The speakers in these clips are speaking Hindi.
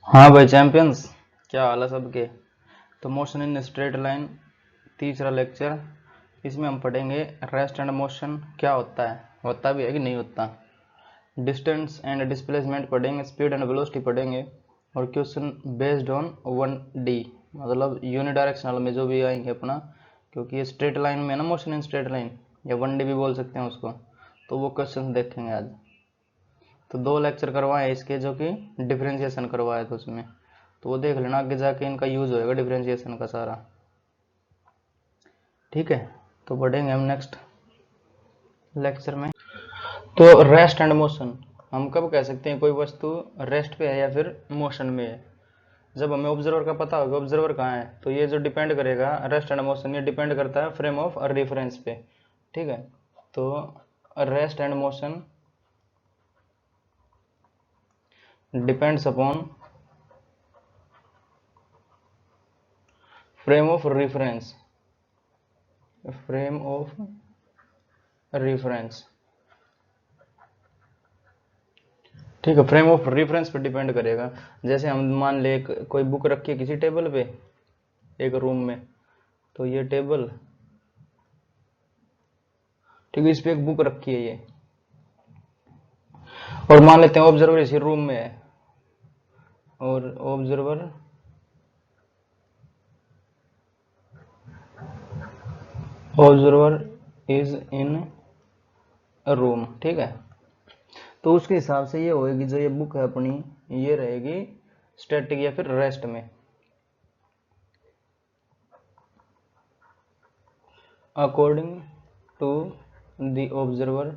हाँ भाई चैंपियंस, क्या हाल है सबके। तो मोशन इन स्ट्रेट लाइन, तीसरा लेक्चर। इसमें हम पढ़ेंगे रेस्ट एंड मोशन क्या होता है, होता भी है कि नहीं होता। डिस्टेंस एंड डिस्प्लेसमेंट पढ़ेंगे, स्पीड एंड वेलोसिटी पढ़ेंगे, और क्वेश्चन बेस्ड ऑन 1D, मतलब यूनिडायरेक्शनल में जो भी आएंगे अपना, क्योंकि ये स्ट्रेट लाइन में है ना, मोशन इन स्ट्रेट लाइन, या 1D भी बोल सकते हैं उसको। तो वो क्वेश्चन देखेंगे आज। तो 2 लेक्चर करवाए इसके, जो कि डिफरेंशिएशन करवाए थे उसमें, तो वो देख लेना, आगे जाके इनका यूज होएगा डिफरेंशिएशन का सारा। ठीक है, तो बढ़ेंगे हम नेक्स्ट लेक्चर में। तो रेस्ट एंड मोशन, हम कब कह सकते हैं कोई वस्तु रेस्ट पे है या फिर मोशन में है? जब हमें ऑब्जर्वर का पता होगा ऑब्जर्वर कहाँ है, तो ये जो डिपेंड करेगा रेस्ट एंड मोशन, ये डिपेंड करता है फ्रेम ऑफ रेफरेंस पे। ठीक है, तो rest and motion depends upon frame of reference, frame of reference. ठीक है, फ्रेम ऑफ रेफरेंस पे डिपेंड करेगा। जैसे हम मान ले कोई बुक रखी है किसी टेबल पे एक रूम में, तो ये टेबल, ठीक है, इस पे एक बुक रखी है ये, और मान लेते हैं ऑब्जर्वर इसी रूम में है, और ऑब्जर्वर इज इन रूम। ठीक है, तो उसके हिसाब से ये होएगी, जो ये बुक है अपनी, ये रहेगी स्टैटिक या फिर रेस्ट में। According to the observer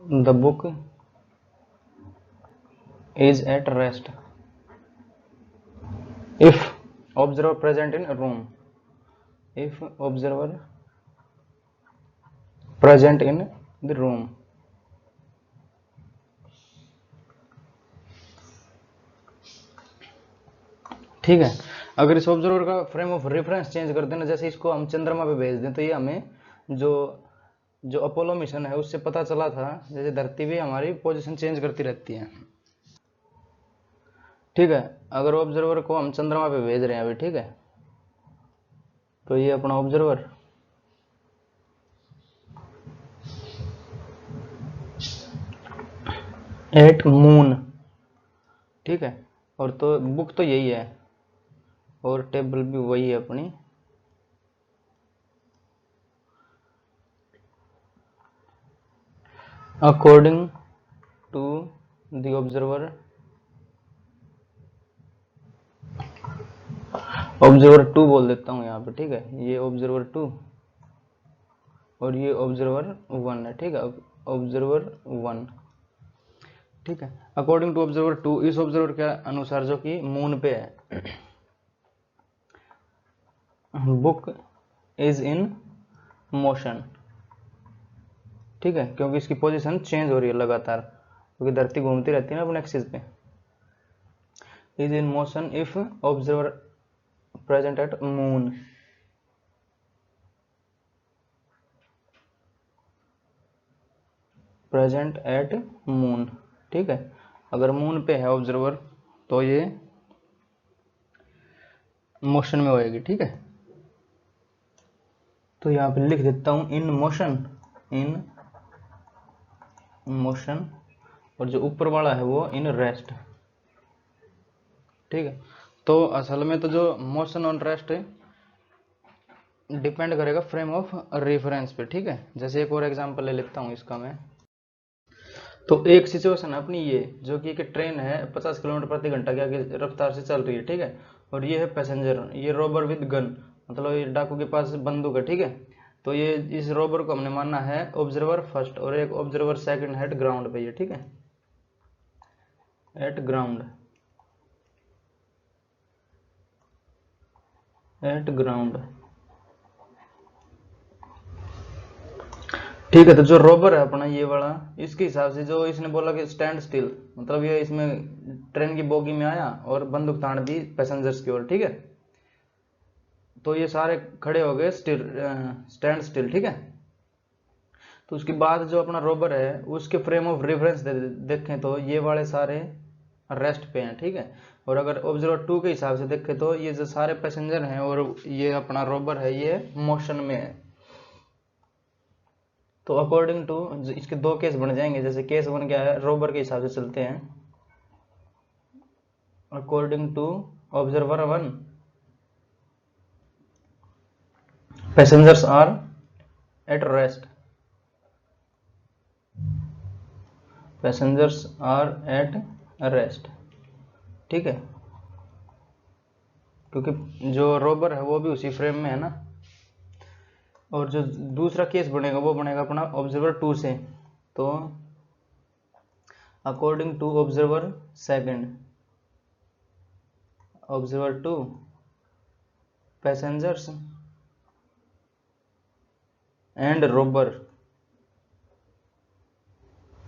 the book is at rest if observer present in room, if observer present in the room। ठीक है, अगर इस ऑब्जर्वर का फ्रेम ऑफ रेफरेंस चेंज कर देना, जैसे इसको हम चंद्रमा पे भेज दें, तो ये हमें जो जो अपोलो मिशन है उससे पता चला था, जैसे धरती भी हमारी पोजीशन चेंज करती रहती है। ठीक है, अगर ऑब्जर्वर को हम चंद्रमा पे भेज रहे हैं अभी, ठीक है, तो ये अपना ऑब्जर्वर एट मून, ठीक है, और तो बुक तो यही है, और टेबल भी वही है अपनी। According to the observer, observer 2 बोल देता हूँ यहाँ पे, ठीक है, ये ऑब्जर्वर 2 और ये ऑब्जर्वर 1 है। ठीक है, ऑब्जर्वर 1, ठीक है, अकॉर्डिंग टू ऑब्जर्वर 2, इस ऑब्जर्वर के अनुसार जो कि मून पे है, बुक इज इन मोशन। ठीक है, क्योंकि इसकी पोजीशन चेंज हो रही है लगातार, क्योंकि धरती घूमती रहती है ना अपने एक्सिस पे। Is in motion if observer present at moon, present at moon. ठीक है, अगर मून पे है ऑब्जर्वर तो ये मोशन में होएगी। ठीक है, तो यहाँ पे लिख देता हूँ इन मोशन, इन मोशन, और जो ऊपर वाला है वो इन रेस्ट। ठीक है, तो असल में तो जो मोशन ऑन रेस्ट डिपेंड करेगा फ्रेम ऑफ रेफरेंस पे। ठीक है, जैसे एक और एग्जांपल ले लेता हूँ इसका मैं। तो एक सिचुएशन है अपनी ये, जो कि एक ट्रेन है 50 किलोमीटर प्रति घंटा की रफ्तार से चल रही है। ठीक है, और ये है पैसेंजर, ये रोबर विद गन, मतलब ये डाकू के पास बंदूक है। ठीक है, तो ये इस रोबर को हमने मानना है ऑब्जर्वर फर्स्ट, और एक ऑब्जर्वर सेकंड है ग्राउंड पे ये। ठीक है, एट ग्राउंड, एट ग्राउंड। ठीक है, तो जो रोबर है अपना ये वाला, इसके हिसाब से जो इसने बोला कि स्टैंड स्टिल, मतलब ये इसमें ट्रेन की बोगी में आया और बंदूक तान दी पैसेंजर्स की ओर। ठीक है, तो ये सारे खड़े हो गए स्टिल, स्टैंड स्टिल। ठीक है, तो उसके बाद जो अपना रोबर है उसके फ्रेम ऑफ रेफरेंस देखें तो ये वाले सारे रेस्ट पे हैं, ठीक है। और अगर ऑब्जर्वर 2 के हिसाब से देखें तो ये जो सारे पैसेंजर हैं और ये अपना रोबर है ये मोशन में है। तो अकॉर्डिंग टू इसके दो केस बन जाएंगे। जैसे केस 1 क्या है, रोबर के हिसाब से चलते हैं। According to observer 1 passengers are at rest, passengers are at rest, ठीक है, क्योंकि जो रोबर है वो भी उसी फ्रेम में है ना। और जो दूसरा केस बनेगा वो बनेगा अपना ऑब्जर्वर 2 से। तो according to observer second, observer 2 passengers and robber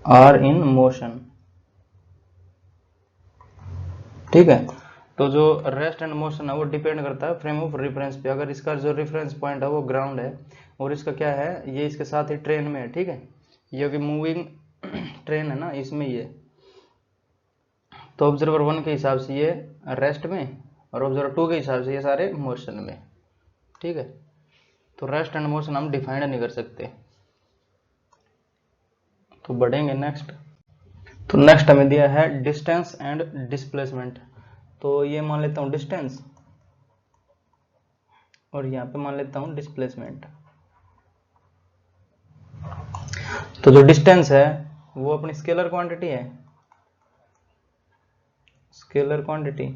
are in motion, ठीक है। तो जो रेस्ट एंड मोशन है वो डिपेंड करता है फ्रेम ऑफ रेफरेंस पे। अगर इसका जो रेफरेंस पॉइंट है वो ग्राउंड है और इसका क्या है, ये इसके साथ ही ट्रेन में है, ठीक है, ये कि मूविंग ट्रेन है ना, इसमें ये। तो ऑब्जर्वर 1 के हिसाब से ये रेस्ट में और ऑब्जर्वर 2 के हिसाब से ये सारे मोशन में, ठीक है। तो रेस्ट एंड मोशन हम डिफाइंड नहीं कर सकते। तो बढ़ेंगे नेक्स्ट। तो नेक्स्ट हमें दिया है डिस्टेंस एंड डिस्प्लेसमेंट। तो ये मान लेता हूं डिस्टेंस और यहाँ पे मान लेता हूं डिस्प्लेसमेंट। तो जो डिस्टेंस है वो अपनी स्केलर क्वांटिटी है, स्केलर क्वांटिटी,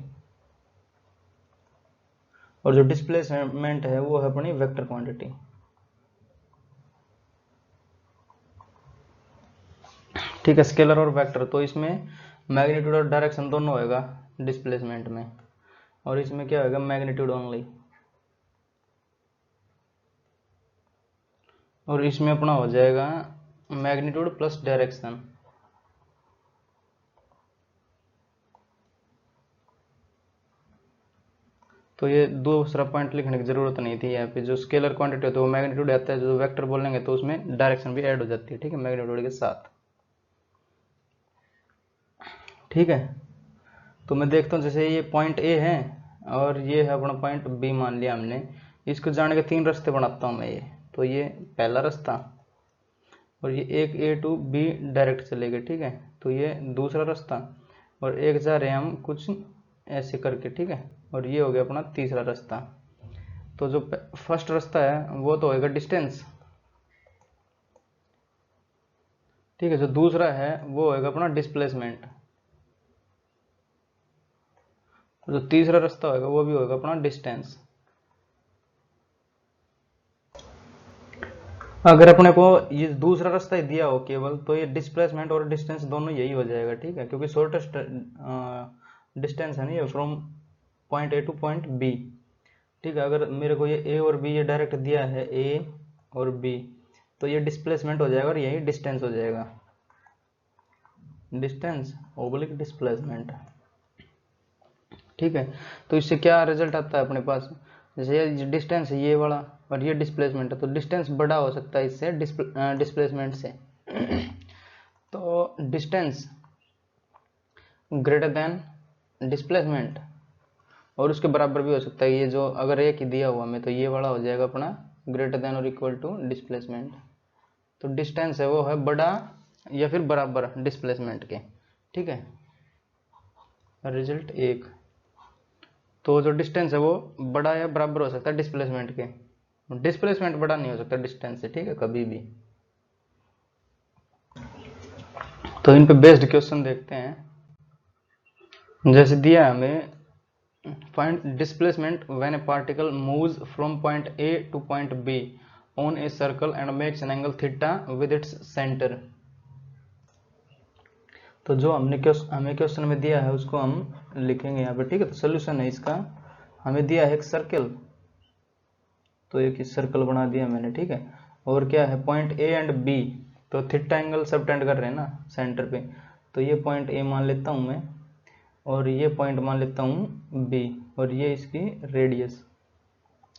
और जो डिस्प्लेसमेंट है वो है अपनी वेक्टर क्वांटिटी, ठीक है, स्केलर और वेक्टर। तो इसमें मैग्नीट्यूड और डायरेक्शन दोनों होएगा डिस्प्लेसमेंट में, और इसमें क्या होगा, मैग्नीट्यूड ओनली। और इसमें अपना हो जाएगा मैग्नीट्यूड प्लस डायरेक्शन। तो ये दूसरा पॉइंट लिखने की जरूरत नहीं थी। यहाँ पे जो स्केलर क्वांटिटी होती है वो मैग्नीट्यूड आता है, जो वेक्टर बोलेंगे तो उसमें डायरेक्शन भी ऐड हो जाती है, ठीक है, मैग्नीट्यूड के साथ, ठीक है। तो मैं देखता हूँ जैसे ये पॉइंट ए है और ये है अपना पॉइंट बी मान लिया हमने। इसको जाने के 3 रास्ते बनाता हूँ मैं। ये तो ये पहला रास्ता और ये एक ए टू बी डायरेक्ट चलेगा, ठीक है। तो ये दूसरा रास्ता और एक जा रहे हैं हम कुछ ऐसे करके, ठीक है। और ये हो गया अपना तीसरा रास्ता। तो जो फर्स्ट रास्ता है वो तो होगा डिस्टेंस, ठीक है। जो दूसरा है वो होगा अपना डिस्प्लेसमेंट। जो तीसरा रास्ता होगा वो भी होगा अपना डिस्टेंस। अगर अपने को ये दूसरा रास्ता ही दिया हो केवल, तो ये डिस्प्लेसमेंट और डिस्टेंस दोनों यही हो जाएगा, ठीक है, क्योंकि शॉर्टेस्ट डिस्टेंस है ना ये from point A to point B, ठीक है। अगर मेरे को ये ए और बी ये डायरेक्ट दिया है, ए और बी, तो ये डिस्प्लेसमेंट हो जाएगा और यही डिस्टेंस हो जाएगा, डिस्टेंस ओब्लिक डिस्प्लेसमेंट, ठीक है। तो इससे क्या रिजल्ट आता है अपने पास, जैसे ये डिस्टेंस है ये वाला और ये डिस्प्लेसमेंट है, तो डिस्टेंस बड़ा हो सकता है इससे डिस्प्लेसमेंट से। तो डिस्टेंस ग्रेटर देन डिस्प्लेसमेंट, और उसके बराबर भी हो सकता है। ये जो अगर एक ही दिया हुआ हमें तो ये वाला हो जाएगा अपना ग्रेटर देन और इक्वल टू डिस्प्लेसमेंट। तो डिस्टेंस है वो है बड़ा या फिर बराबर डिस्प्लेसमेंट के, ठीक है। रिजल्ट 1। तो जो डिस्टेंस है वो बड़ा या बराबर हो सकता है डिस्प्लेसमेंट के, डिस्प्लेसमेंट बड़ा नहीं हो सकता डिस्टेंस से, ठीक है, कभी भी। तो इन पे बेस्ड क्वेश्चन देखते हैं। जैसे दिया हमें find displacement when A particle moves from point A to point be on a circle and makes an angle theta with its centre. तो जो हमें क्वेश्चन में दिया है उसको हम लिखेंगे यहाँ पे, ठीक है। तो सोल्यूशन है इसका, हमें दिया है एक सर्कल, तो एक सर्कल बना दिया मैंने, ठीक है। और क्या है, पॉइंट ए एंड बी, तो थीटा एंगल सब टेंड कर रहे हैं ना सेंटर पे। तो ये पॉइंट ए मान लेता हूँ मैं और ये पॉइंट मान लेता हूँ बी और ये इसकी रेडियस,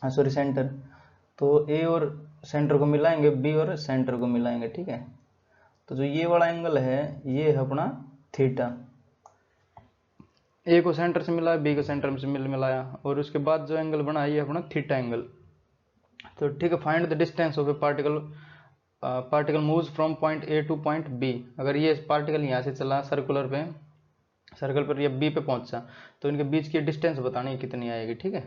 सॉरी सेंटर। तो ए और सेंटर को मिलाएंगे, बी और सेंटर को मिलाएंगे, ठीक है। तो जो ये वाला एंगल है ये है अपना थीटा, ए को सेंटर से मिलाया, बी को सेंटर से मिलाया, और उसके बाद जो एंगल बना ये अपना थीटा एंगल। तो ठीक है, find the distance of a particle moves from point A to point B. अगर ये पार्टिकल यहाँ से चला सर्कल पर या बी पे पहुंचा, तो इनके बीच की डिस्टेंस बतानी है कितनी आएगी। ठीक है,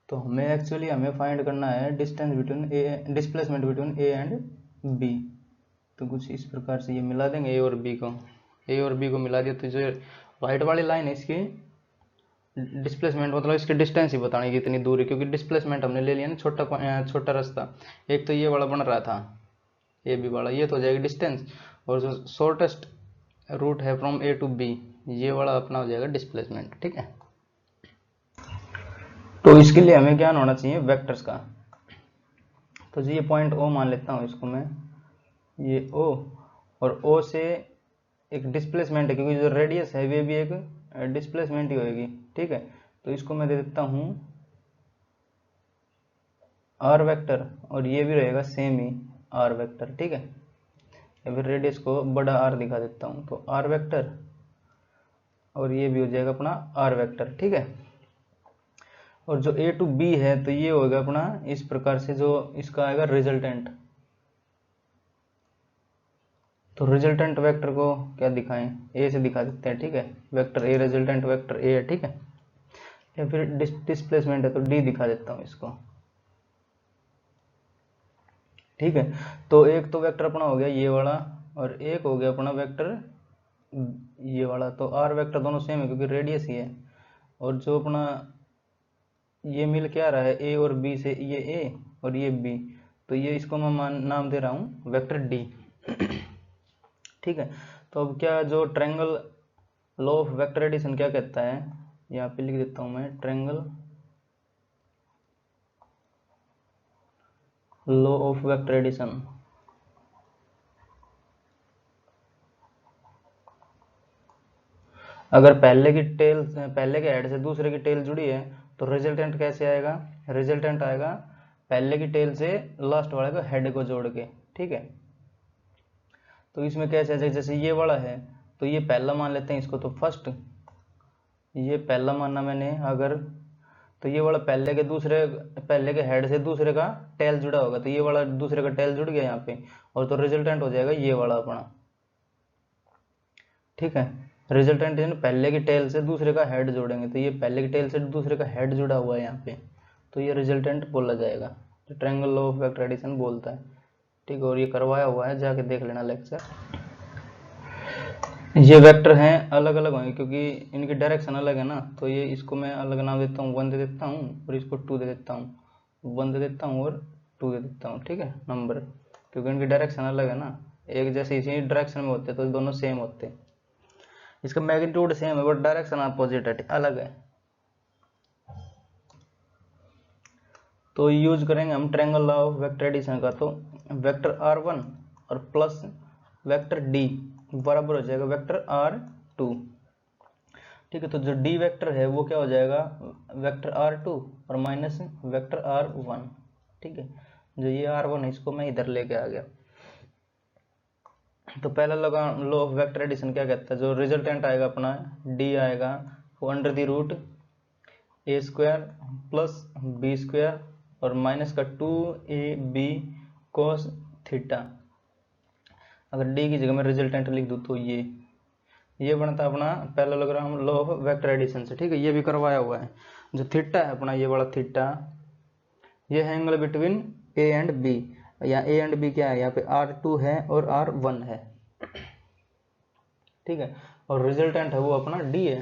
तो हमें फाइंड करना है distance between A, displacement between A and B. तो कुछ इस प्रकार से ये मिला देंगे ए और बी को मिला दिया, तो जो राइट वाली लाइन है इसकी डिस्प्लेसमेंट मतलब इसकी डिस्टेंस ही बतानी है कितनी दूर है, क्योंकि डिस्प्लेसमेंट हमने ले लिया ना छोटा रास्ता। एक तो ये वाला बन रहा था ए बी वाला, ये तो हो जाएगी डिस्टेंस, और जो शॉर्टेस्ट रूट है फ्रॉम ए टू बी ये वाला अपना हो जाएगा डिस्प्लेसमेंट। ठीक है, तो इसके लिए हमें ज्ञान होना चाहिए वेक्टर्स का। तो जी ये पॉइंट ओ मान लेता हूँ इसको मैं, ये ओ, और ओ से एक डिस्प्लेसमेंट है, क्योंकि जो रेडियस है वे भी एक डिस्प्लेसमेंट ही होगी। ठीक है, तो इसको मैं दे देता हूँ आर वेक्टर, और ये भी रहेगा सेम ही आर वेक्टर। ठीक है, या फिर रेडियस को बड़ा आर दिखा देता हूँ, तो आर वेक्टर, और ये भी हो जाएगा अपना आर वेक्टर। ठीक है, और जो ए टू बी है तो ये होगा अपना इस प्रकार से, जो इसका आएगा रिजल्टेंट। तो रिजल्टेंट वेक्टर को क्या दिखाएं, ए से दिखा देते हैं। ठीक है, vector A, resultant vector A है। ठीक है, या फिर डिस्प्लेसमेंट है तो डी दिखा देता हूँ इसको। ठीक है, तो एक तो वेक्टर अपना हो गया ये वाला, और एक हो गया अपना वेक्टर ये वाला। तो आर वेक्टर दोनों सेम है क्योंकि रेडियस ही है, और जो अपना ये मिल क्या रहा है ए और बी से, ये ए और ये बी, तो ये इसको मैं नाम दे रहा हूँ वेक्टर डी। ठीक है, तो अब क्या जो triangle law of vector addition क्या कहता है, यहाँ पे लिख देता हूँ मैं, triangle law of vector addition. अगर पहले के हेड से दूसरे की टेल जुड़ी है तो रिजल्टेंट कैसे आएगा, रिजल्टेंट आएगा पहले की टेल से लास्ट वाले को हेड को जोड़ के। ठीक है, तो इसमें कैसे आ जाएगा, जैसे ये वाला है तो ये पहला मान लेते हैं इसको, तो फर्स्ट ये पहला माना मैंने अगर, तो ये वाला पहले के हेड से दूसरे का टेल जुड़ा होगा, तो ये वाला दूसरे का टेल जुड़ गया यहाँ पे, और तो रिजल्टेंट हो जाएगा ये वाला अपना। ठीक है, रिजल्टेंट यानी पहले की टेल से दूसरे का हेड जोड़ेंगे, तो ये पहले की टेल से दूसरे का हेड जुड़ा हुआ है यहाँ पे, तो ये रिजल्टेंट बोला जाएगा, जो triangle law of vector addition बोलता है। ठीक है, और ये करवाया हुआ है, जाके देख लेना लेक्चर। ये वेक्टर हैं अलग अलग होंगे क्योंकि इनकी डायरेक्शन अलग है ना, तो ये इसको मैं अलग नाम देता हूँ, 1 दे देता हूँ और इसको 2 दे देता हूँ, 1 दे देता हूँ और 2 दे देता हूँ। ठीक है, नंबर, क्योंकि इनकी डायरेक्शन अलग है ना, एक जैसे इसी डायरेक्शन में होते तो दोनों सेम होते। इसका मैग्नीट्यूड सेम है बट डायरेक्शन अपोजिट है, अलग है। तो यूज करेंगे हम triangle law of vector addition का, तो वेक्टर r1 और प्लस वेक्टर d बराबर हो जाएगा वेक्टर r2। ठीक है, तो जो d वेक्टर है वो क्या हो जाएगा, वेक्टर r2 और माइनस वेक्टर r1। ठीक है, जो ये r1 है इसको मैं इधर लेके आ गया। तो पहला लॉ ऑफ वेक्टर एडिशन क्या कहता है, जो रिजल्टेंट आएगा अपना d आएगा वो under the root A square plus B square और माइनस का 2ab cos थीटा। अगर d की जगह में रिजल्टेंट लिख दूँ तो ये बनता है अपना पहला law law of vector addition से। ठीक है, ये भी करवाया हुआ है। जो थीटा है अपना ये वाला थीटा, ये है angle between A and B, यहाँ ए एंड बी क्या है, यहाँ पे r2 है और r1 है। ठीक है, और रिजल्टेंट है वो अपना d है,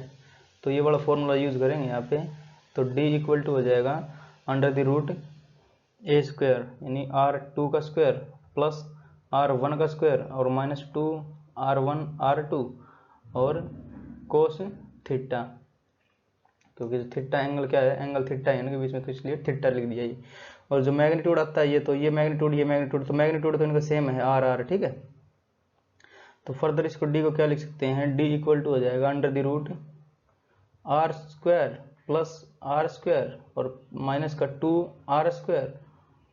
तो ये वाला फॉर्मूला यूज करेंगे यहाँ पे। तो d इक्वल टू हो जाएगा under the root A square यानी r2 का स्क्वायर प्लस r1 का स्क्वायर और माइनस 2 r1 r2 और कोस थीटा, क्योंकि थीटा एंगल क्या है, एंगल थीटा है इनके बीच में, तो इसलिए थीटा लिख दिया ये। और जो मैग्नीट्यूड आता है ये, तो ये मैग्नीट्यूड तो मैग्नीट्यूड तो इनका सेम है r। ठीक है, तो फर्दर इसको d को क्या लिख सकते हैं, d इक्वल टू हो जाएगा under the root r square plus r square और माइनस का 2r स्क्वायर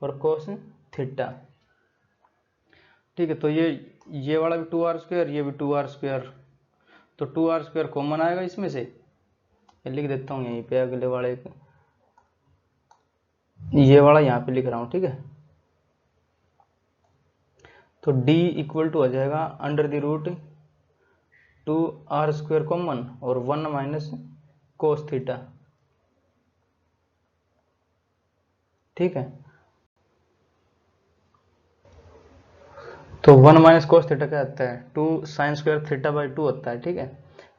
और कोस थीटा। ठीक है, तो ये वाला भी 2r स्क्वायर, ये भी 2r स्क्वायर, तो 2r स्क्वायर कॉमन आएगा इसमें से, ये लिख देता हूँ यहीं पे, अगले वाले ये वाला यहाँ पे लिख रहा हूँ, ठीक है। तो d इक्वल टू आ जाएगा under the root 2r² common और 1 माइनस कोस थीटा, ठीक है। तो 1 माइनस कोस थीटा क्या होता है, 2 साइन स्क्वायर थीटा बाई 2 होता है, ठीक है।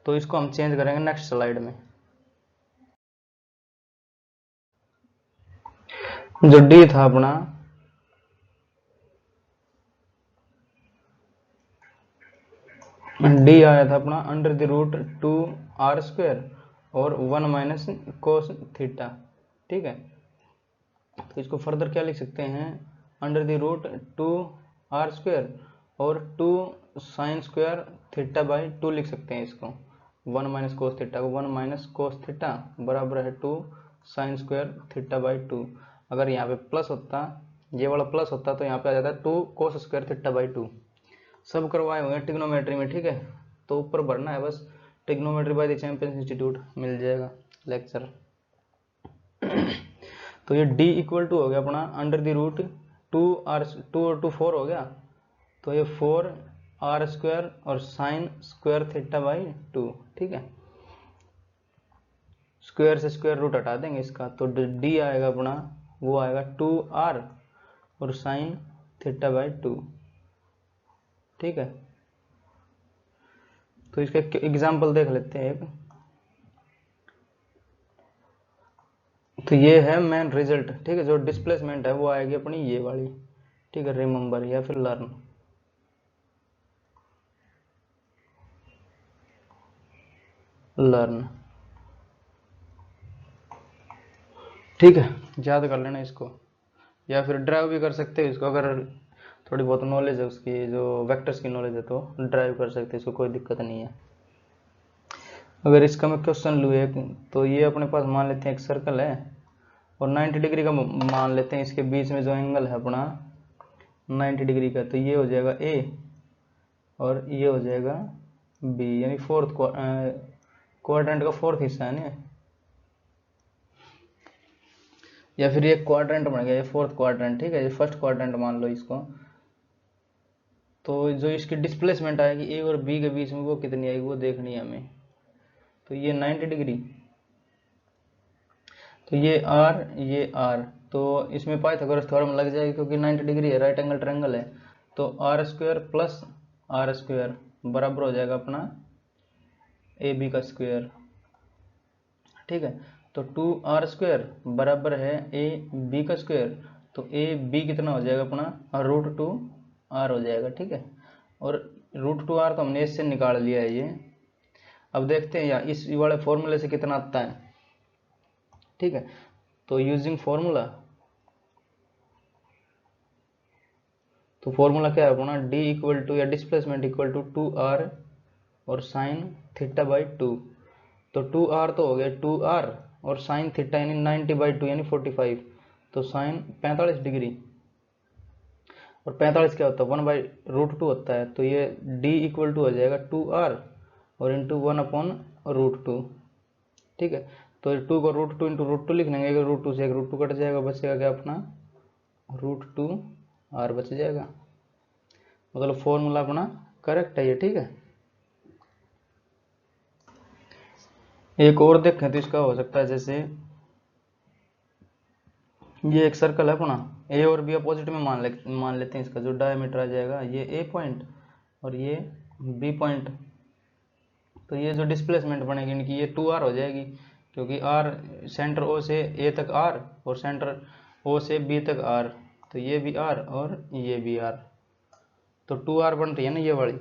तो इसको हम चेंज करेंगे नेक्स्ट स्लाइड में। जो d था अपना, d आया था अपना अंडर द रूट 2r² और 1 माइनस कोस थीटा, ठीक है। तो इसको फर्दर क्या लिख सकते हैं, अंडर द रूट 2r² और 2 साइन स्क्वायर थीटा बाई 2 लिख सकते हैं इसको। 1 माइनस कोस थीटा को 1 माइनस कोस थीटा बराबर है 2 साइन स्क्वायर थीटा बाई 2। अगर यहाँ पे प्लस होता, ये वाला प्लस होता, तो यहाँ पे आ जाता 2 कोस स्क्वायर थीटा बाई 2। सब करवाए हुए हैं ट्रिग्नोमेट्री में, ठीक है। तो ऊपर भरना है बस, trigonometry by the champions institute मिल जाएगा लेक्चर। तो ये d इक्वल टू हो गया अपना अंडर द रूट 2 और 2 4 हो गया, तो ये 4r² और साइन स्क्वायर थीटा बाई 2, ठीक है। स्क्वायर से स्क्वायर रूट हटा देंगे इसका, तो d आएगा अपना, वो आएगा 2r और साइन थीटा बाई 2, ठीक है। तो इसका एग्जाम्पल देख लेते हैं एक। तो ये है मेन रिजल्ट, ठीक है। जो डिस्प्लेसमेंट है वो आएगी अपनी ये वाली, ठीक है, रिमेंबर या फिर लर्न, ठीक है। याद कर लेना इसको, या फिर ड्राइव भी कर सकते हो इसको, अगर थोड़ी बहुत नॉलेज है उसकी, जो वेक्टर्स की नॉलेज है, तो ड्राइव कर सकते हैं इसको, कोई दिक्कत नहीं है। अगर इसका मैं क्वेश्चन लूँ एक, तो ये अपने पास मान लेते हैं एक सर्कल है और 90 डिग्री का मान लेते हैं, इसके बीच में जो एंगल है अपना 90 डिग्री का, तो ये हो जाएगा ए और ये हो जाएगा बी, यानी फोर्थ क्वाड्रेंट का फोर्थ हिस्सा है ना, या फिर ये क्वाड्रेंट बन गया, ये फोर्थ क्वाड्रेंट, ठीक है। ये फर्स्ट क्वाड्रेंट मान लो इसको। तो जो इसकी डिस्प्लेसमेंट आएगी ए और बी के बीच में, वो कितनी आएगी वो देखनी है हमें। तो ये 90 डिग्री, तो ये आर, तो इसमें पाइथागोरस थ्योरम लग जाएगी, क्योंकि 90 डिग्री है, राइट एंगल ट्रायंगल है। तो r² प्लस r² बराबर हो जाएगा अपना ए बी का स्क्वायर, ठीक है। तो 2r² बराबर है ए बी का स्क्वायर, तो ए बी कितना हो जाएगा अपना √2r हो जाएगा, ठीक है। और √2r तो हमने इससे निकाल लिया है ये। अब देखते हैं यार इस वाले फॉर्मूले से कितना आता है, ठीक है। तो यूजिंग फॉर्मूला, तो फॉर्मूला क्या है अपना, d इक्वल टू या डिस्प्लेसमेंट इक्वल टू 2r और साइन थीटा बाई 2। तो 2r तो हो गया 2r और साइन थीटा यानी 90/2 यानी 45, तो साइन 45 डिग्री, और 45 क्या होता है 1/√2 होता है। तो ये d इक्वल टू हो जाएगा 2r और इंटू 1/√2, ठीक है। तो 2 को √2 इंटू √2 लिख लेंगे, √2 से एक √2 कट जाएगा, बचेगा क्या अपना √2r बच जाएगा। मतलब फॉर्मूला अपना करेक्ट है ये, ठीक है। एक और देखें तो इसका हो सकता है, जैसे ये एक सर्कल है अपना, ए और बी अपोजिट में मान लेते हैं। इसका जो डायमीटर आ जाएगा ये ए पॉइंट और ये बी पॉइंट, तो ये जो डिस्प्लेसमेंट बनेगी इनकी ये 2r हो जाएगी, क्योंकि r सेंटर ओ से ए तक r और सेंटर ओ से बी तक r, तो ये भी r और ये भी r, तो 2r बनती है ना ये वाली।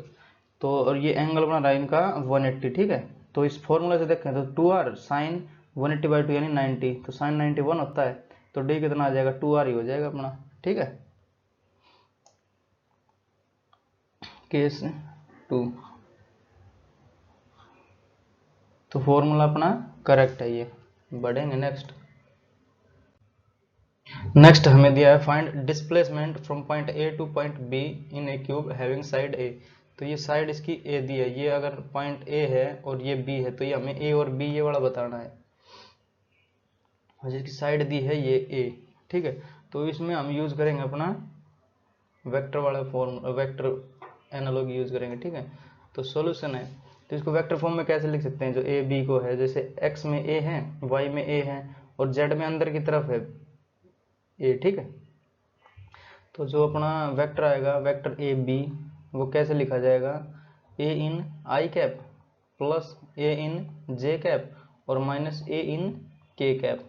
तो और ये एंगल बना रहा है इनका 180, ठीक है। तो इस फॉर्मूला से देखें तो 2r साइन 180/2 यानी 90, तो साइन 91 होता है, तो d कितना आ जाएगा 2r ही हो जाएगा अपना, ठीक है। केस 2, तो फॉर्मूला अपना करेक्ट है ये। बढ़ेंगे नेक्स्ट हमें दिया है find displacement from point A to point b in a cube having side a. तो ये साइड इसकी ए दी है, ये अगर पॉइंट ए है और ये बी है तो ये हमें ए और बी ये वाला बताना है, और जिसकी साइड दी है ये ए, ठीक है। तो इसमें हम यूज करेंगे अपना वेक्टर वाला फॉर्म, वेक्टर एनालॉजी यूज करेंगे, ठीक है। तो सॉल्यूशन है, तो इसको वेक्टर फॉर्म में कैसे लिख सकते हैं, जो ए बी को है, जैसे एक्स में ए है, वाई में ए है और जेड में अंदर की तरफ है ए, ठीक है। तो जो अपना वेक्टर आएगा वेक्टर ए बी, वो कैसे लिखा जाएगा, ए इन आई कैप प्लस ए इन जे कैप और माइनस ए इन के कैप।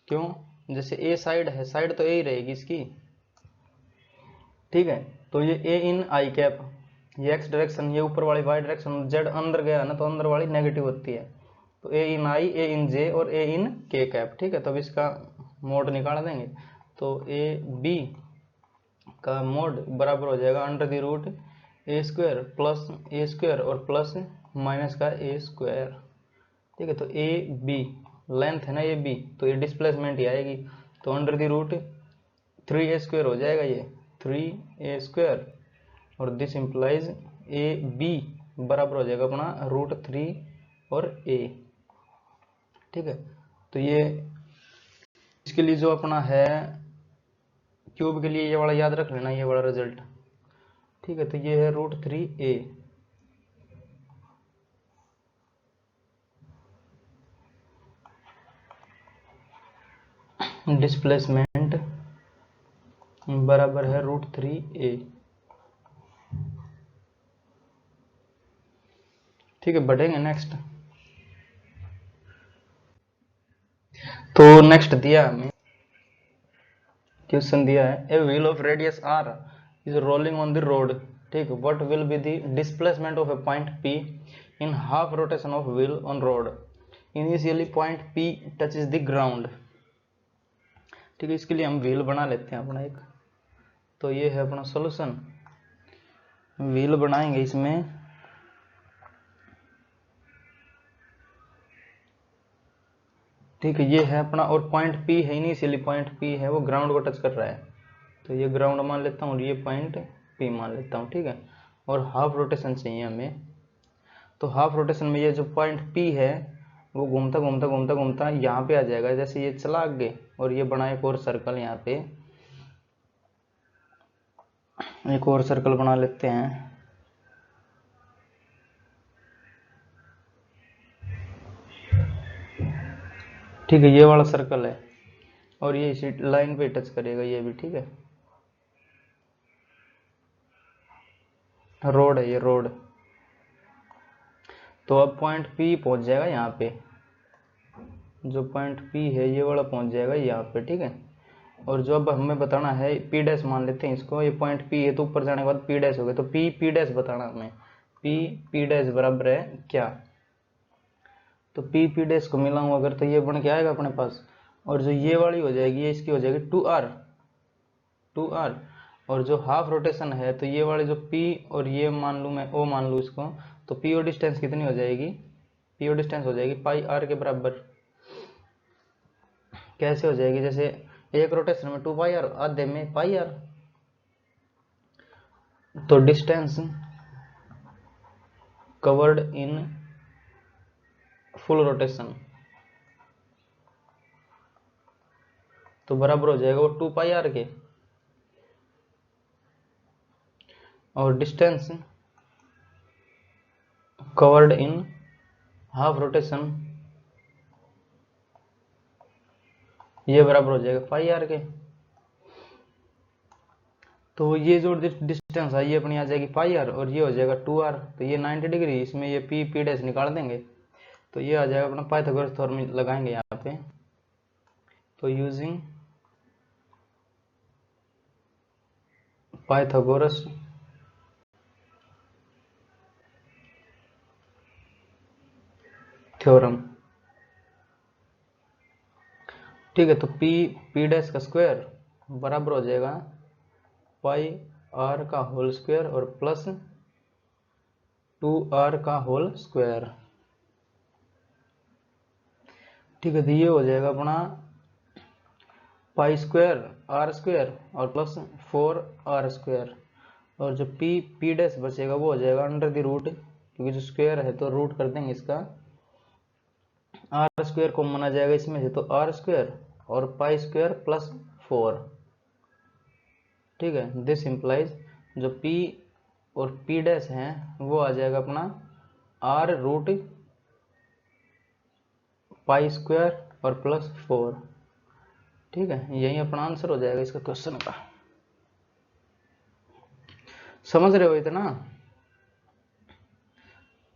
क्यों, जैसे ए साइड है, साइड तो ए ही रहेगी इसकी, ठीक है। तो ये ए इन आई कैप, ये एक्स डायरेक्शन, ये ऊपर वाली वाई डायरेक्शन, जेड अंदर गया ना तो अंदर वाली नेगेटिव होती है। तो ए इन आई, ए इन जे और ए इन के कैप, ठीक है। तो अब इसका मोड निकाल देंगे, तो ए बी का मोड बराबर हो जाएगा under the root A square plus A square और प्लस माइनस का ए स्क्वायर, ठीक है। तो ए बी लेंथ है ना ए बी, तो ये डिस्प्लेसमेंट ही आएगी, तो under the root 3a square हो जाएगा, ये 3a स्क्वायर, और दिस इंप्लाइज ए बी बराबर हो जाएगा अपना √3 और a, ठीक है। तो ये इसके लिए जो अपना है क्यूब के लिए ये वाला याद रख लेना, ये वाला रिजल्ट, ठीक है। तो ये है √3a, डिस्प्लेसमेंट बराबर है √3a, ठीक है। बढ़ेंगे नेक्स्ट। तो नेक्स्ट दिया हमें क्वेश्चन दिया है, a wheel of radius r is rolling on the road, ठीक, what will be the displacement of a point p in half rotation of wheel on road, initially point p touches the ground, ठीक है। इसके लिए हम व्हील बना लेते हैं अपना एक, तो ये है अपना सॉल्यूशन, व्हील बनाएंगे इसमें, ठीक है। ये है अपना, और पॉइंट P है, इनिशियली पॉइंट P है वो ग्राउंड को टच कर रहा है, तो ये ग्राउंड मान लेता हूँ और ये पॉइंट P मान लेता हूँ, ठीक है। और हाफ रोटेशन चाहिए हमें, तो हाफ रोटेशन में ये जो पॉइंट P है वो घूमता घूमता घूमता घूमता यहाँ पे आ जाएगा, जैसे ये चला आगे और ये बना एक और सर्कल, यहाँ पे एक और सर्कल बना लेते हैं, ठीक है। ये वाला सर्कल है और ये इसी लाइन पे टच करेगा ये भी, ठीक है। रोड है ये, रोड। तो अब पॉइंट P पहुंच जाएगा यहाँ पे, जो पॉइंट P है ये वाला पहुंच जाएगा यहाँ पे, ठीक है। और जो अब हमें बताना है P डैश मान लेते हैं इसको, ये पॉइंट P है तो ऊपर जाने के बाद P डैश हो गया, तो P डैश बताना हमें, P डैश बराबर है क्या, तो P डैश को मिलाऊंगा अगर तो ये बन के आएगा अपने पास, और जो ये वाली हो जाएगी ये इसकी हो जाएगी 2r, और जो हाफ रोटेशन है तो ये वाले जो P और ये मान लूँ मैं O मान लूँ इसको, तो P O डिस्टेंस कितनी हो जाएगी, P O डिस्टेंस हो जाएगी पाई r के बराबर। कैसे हो जाएगी, जैसे एक रोटेशन में 2 पाई r, आधे में पाई r, तो distance covered in full rotation तो बराबर हो जाएगा वो 2 पाई r के, और डिस्टेंस कवर्ड इन हाफ रोटेशन ये बराबर हो जाएगा पाई r के। तो ये जो डिस्टेंस है ये अपनी आ जाएगी पाई r और ये हो जाएगा 2r, तो ये 90 डिग्री, इसमें ये P डैश निकाल देंगे, तो ये आ जाएगा अपना पाइथागोरस थ्योरम लगाएंगे यहाँ पे, तो यूजिंग पाइथागोरस थ्योरम, ठीक है। तो P डैश का स्क्वायर बराबर हो जाएगा पाई r का होल स्क्वायर और प्लस 2r का होल स्क्वायर, ठीक है। तो ये हो जाएगा अपना पाई स्क्वायर r स्क्वायर और प्लस 4r स्क्वायर, और जो पी डैश बचेगा वो हो जाएगा अंडर द रूट, क्योंकि जो स्क्वायर है तो रूट कर देंगे इसका, आर स्क्वायर कॉमन आ जाएगा इसमें से, तो आर स्क्वायर और पाई स्क्वायर प्लस 4। ठीक है, दिस इंप्लाइज जो पी और पी डैश है वो आ जाएगा अपना आर रूट पाई स्क्वायर और प्लस 4। ठीक है, यही अपना आंसर हो जाएगा इसका क्वेश्चन का। समझ रहे हो इतना?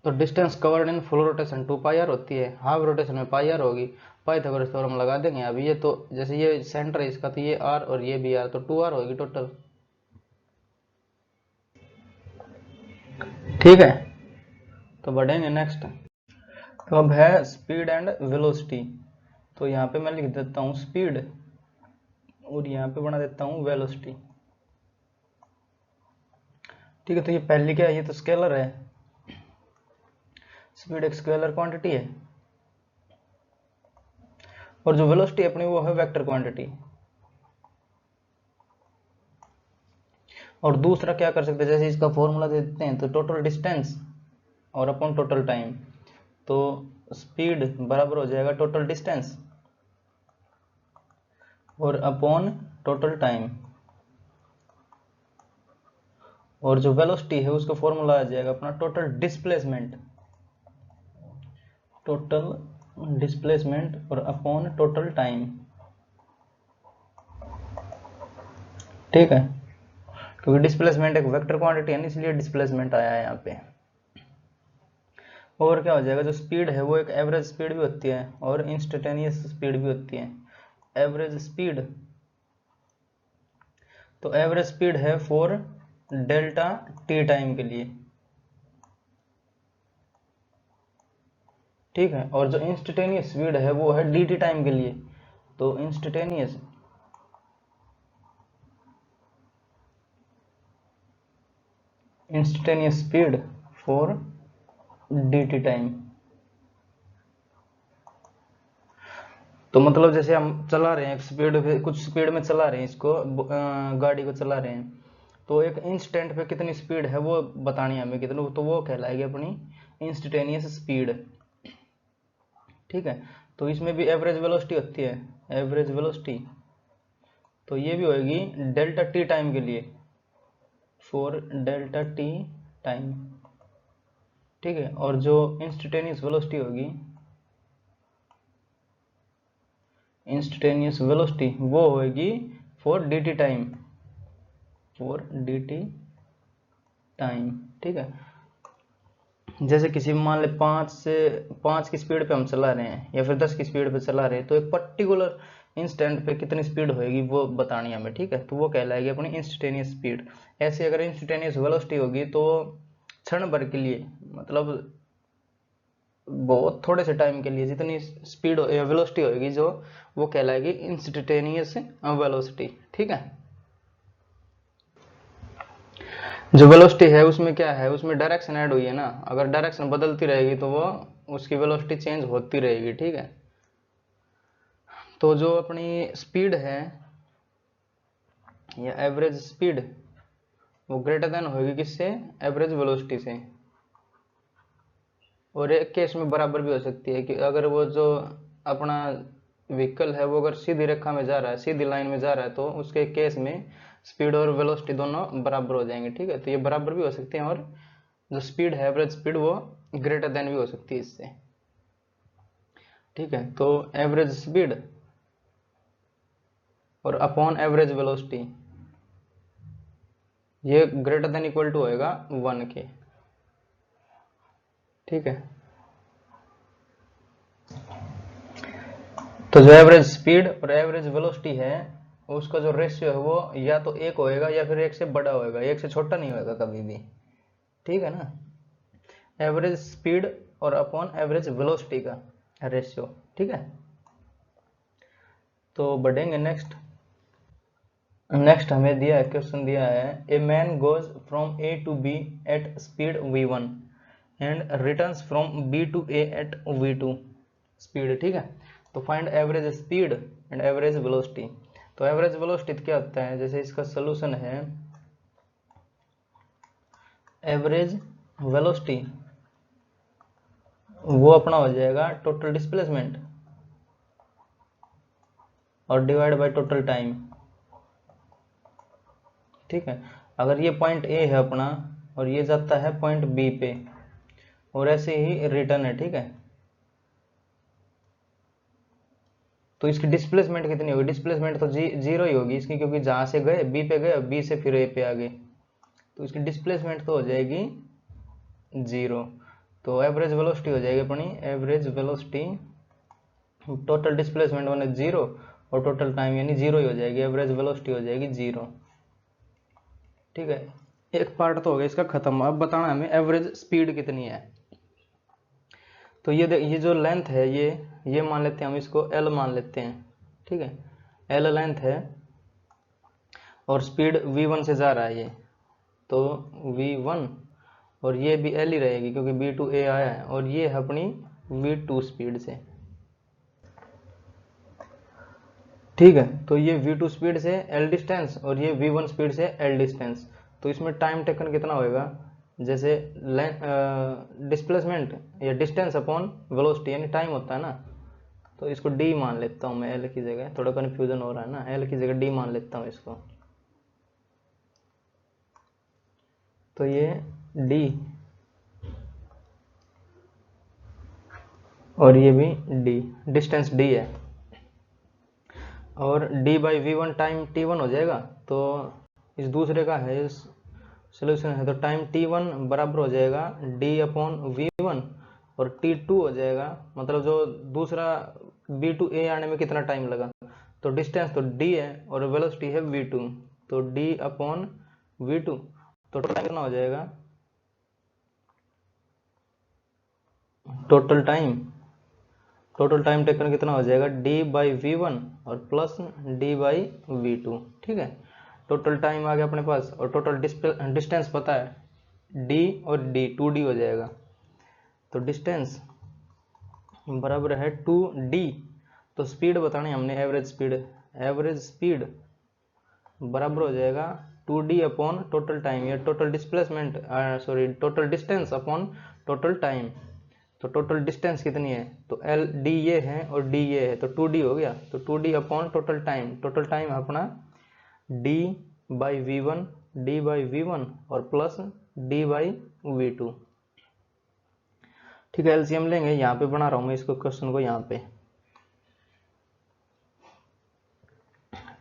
तो distance covered in full rotation 2 pi r होती है, हाफ रोटेशन में पाई आर होगी। पाइथागोरस थ्योरम लगा देंगे। अभी ये तो जैसे ये सेंटर है इसका, तो ये आर और ये भी आर, तो 2 आर होगी टोटल। ठीक है, तो बढ़ेंगे नेक्स्ट। तो अब है स्पीड एंड वेलोसिटी। तो यहाँ पे मैं लिख देता हूँ स्पीड और यहाँ पे बना देता हूँ वेलोसिटी। ठीक है, तो ये पहली क्या है, ये तो स्केलर है, स्पीड एक स्केलर क्वांटिटी है, और जो वेलोसिटी अपनी वो है वेक्टर क्वांटिटी। और दूसरा क्या कर सकते हैं, जैसे इसका फॉर्मूला दे देते हैं, तो टोटल डिस्टेंस और अपॉन टोटल टाइम। तो स्पीड बराबर हो जाएगा टोटल डिस्टेंस और अपॉन टोटल टाइम, और जो वेलोसिटी है उसका फॉर्मूला आ जाएगा अपना टोटल डिस्प्लेसमेंट, टोटल डिस्प्लेसमेंट और अपॉन टोटल टाइम। ठीक है, क्योंकि डिस्प्लेसमेंट एक वेक्टर क्वांटिटी है, इसलिए डिस्प्लेसमेंट आया है यहाँ पे। और क्या हो जाएगा, जो स्पीड है वो एक एवरेज स्पीड भी होती है और इंस्टेंटेनियस स्पीड भी होती है। एवरेज स्पीड, तो एवरेज स्पीड है फॉर डेल्टा टी टाइम के लिए। ठीक है, और जो इंस्टेंटेनियस स्पीड है वो है डी टी टाइम के लिए। तो instantaneous speed for D T time. तो मतलब जैसे हम चला रहे हैं एक स्पीड पे, कुछ स्पीड में चला रहे हैं इसको, गाड़ी को चला रहे हैं, तो एक इंस्टेंट पे कितनी स्पीड है वो बतानी है हमें कितनी, तो वो कहलाएगी अपनी इंस्टेंटेनियस स्पीड। ठीक है, तो इसमें भी एवरेज वेलोसिटी होती है, एवरेज वेलोसिटी, तो ये भी होगी डेल्टा टी टाइम के लिए, फॉर डेल्टा टी टाइम। ठीक है, और जो इंस्टेंटेनियस वेलोसिटी होगी, इंस्टेंटेनियस वेलोसिटी वो होगी for D T time, for D T time. ठीक है, जैसे किसी मान ले 5 की स्पीड पे हम चला रहे हैं या फिर 10 की स्पीड पे चला रहे हैं, तो एक पर्टिकुलर इंस्टेंट पे कितनी स्पीड होगी वो बतानी है हमें। ठीक है, तो वो कहलाएगी अपनी इंस्टेंटेनियस स्पीड। ऐसे अगर इंस्टेंटेनियस वेलोसिटी होगी तो क्षण भर के लिए, मतलब बहुत थोड़े से टाइम के लिए जितनी स्पीड या वेलोसिटी होगी जो, वो कहलाएगी इंस्टेंटेनियस वेलोसिटी। ठीक है, जो वेलोसिटी है उसमें क्या है, उसमें डायरेक्शन ऐड हुई है ना, अगर डायरेक्शन बदलती रहेगी तो वो उसकी वेलोसिटी चेंज होती रहेगी। ठीक है, तो जो अपनी स्पीड है या एवरेज स्पीड, वो ग्रेटर देन होगी किससे, एवरेज वेलोसिटी से। और एक केस में बराबर भी हो सकती है कि अगर वो जो अपना व्हीकल है वो अगर सीधी रेखा में जा रहा है, सीधी लाइन में जा रहा है, तो उसके केस में स्पीड और वेलोसिटी दोनों बराबर हो जाएंगे। ठीक है, तो ये बराबर भी हो सकते हैं, और जो स्पीड है एवरेज स्पीड वो ग्रेटर देन भी हो सकती है इससे। ठीक है, तो एवरेज स्पीड और अपॉन एवरेज वेलोसिटी, ये ग्रेटर देन इक्वल टू होएगा 1 के। ठीक है, तो जो एवरेज स्पीड और एवरेज वेलोसिटी है उसका जो रेशियो है वो या तो 1 होएगा या फिर 1 से बड़ा होएगा, 1 से छोटा नहीं होएगा कभी भी। ठीक है ना, एवरेज स्पीड और अपॉन एवरेज वेलोसिटी का रेशियो। ठीक है, तो बढ़ेंगे नेक्स्ट। नेक्स्ट हमें दिया है, क्वेश्चन दिया है, a man goes from A to B at speed v1 and returns from B to A at v2 speed. ठीक है, तो find average speed and average velocity. तो एवरेज वेलोसिटी क्या होता है, जैसे इसका सोल्यूशन है एवरेज वेलोसिटी वो अपना हो जाएगा टोटल डिस्प्लेसमेंट और डिवाइड बाय टोटल टाइम। ठीक है, अगर ये पॉइंट ए है अपना और ये जाता है पॉइंट बी पे और ऐसे ही रिटर्न है। ठीक है, तो इसकी डिस्प्लेसमेंट कितनी होगी? डिस्प्लेसमेंट तो जीरो ही होगी इसकी, क्योंकि जहां से गए बी पे गए, बी से फिर ए पे आ गए, तो इसकी डिस्प्लेसमेंट तो हो जाएगी जीरो। तो एवरेज वेलोसिटी हो जाएगी अपनी, एवरेज वेलोसिटी टोटल डिस्प्लेसमेंट माने जीरो और टोटल टाइम यानी जीरो ही हो जाएगी, एवरेज वेलोसिटी हो जाएगी जीरो। ठीक है, एक पार्ट तो हो गया इसका खत्म। अब बताना हमें एवरेज स्पीड कितनी है। तो ये जो लेंथ है ये मान लेते हैं हम, इसको एल मान लेते हैं। ठीक है, एल लेंथ है और स्पीड v1 से जा रहा है ये, तो v1 और ये भी एल ही रहेगी क्योंकि b टू a आया है, और ये है अपनी v2 स्पीड से। ठीक है, तो ये v2 स्पीड से l डिस्टेंस और ये v1 स्पीड से l डिस्टेंस। तो इसमें टाइम टेकन कितना होएगा? जैसे डिस्प्लेसमेंट या डिस्टेंस अपॉन वेलोसिटी यानी टाइम होता है ना, तो इसको d मान लेता हूँ मैं, l की जगह, थोड़ा कन्फ्यूजन हो रहा है ना, l की जगह d मान लेता हूँ इसको। तो ये d और ये भी d, डिस्टेंस d है, और d by V1 time t1 हो जाएगा। तो इस दूसरे का है सोल्यूशन है, तो टाइम t1 बराबर हो जाएगा d अपॉन v1 और t2 हो जाएगा, मतलब जो दूसरा b टू a आने में कितना टाइम लगा, तो डिस्टेंस तो d है और वेलोसिटी है v2, तो d अपॉन v2, तो टोटल टाइम कितना हो जाएगा? टोटल टाइम टेकन कितना हो जाएगा? d बाई वी1 और प्लस d बाई v2। ठीक है, टोटल टाइम आ गया अपने पास और टोटल डिस्टेंस पता है d और d 2d हो जाएगा, तो डिस्टेंस बराबर है 2d। तो स्पीड बतानी हमने, एवरेज स्पीड बराबर हो जाएगा 2d अपॉन टोटल टाइम या total displacement, total distance upon total time. तो टोटल डिस्टेंस कितनी है? तो एल डी ये है और डी ये है, तो 2d हो गया, तो 2d अपॉन टोटल टाइम अपना d बाई v1 और प्लस d बाई v2। ठीक है, एलसीएम लेंगे, यहाँ पे बना रहा हूँ मैं इसको क्वेश्चन को यहाँ पे।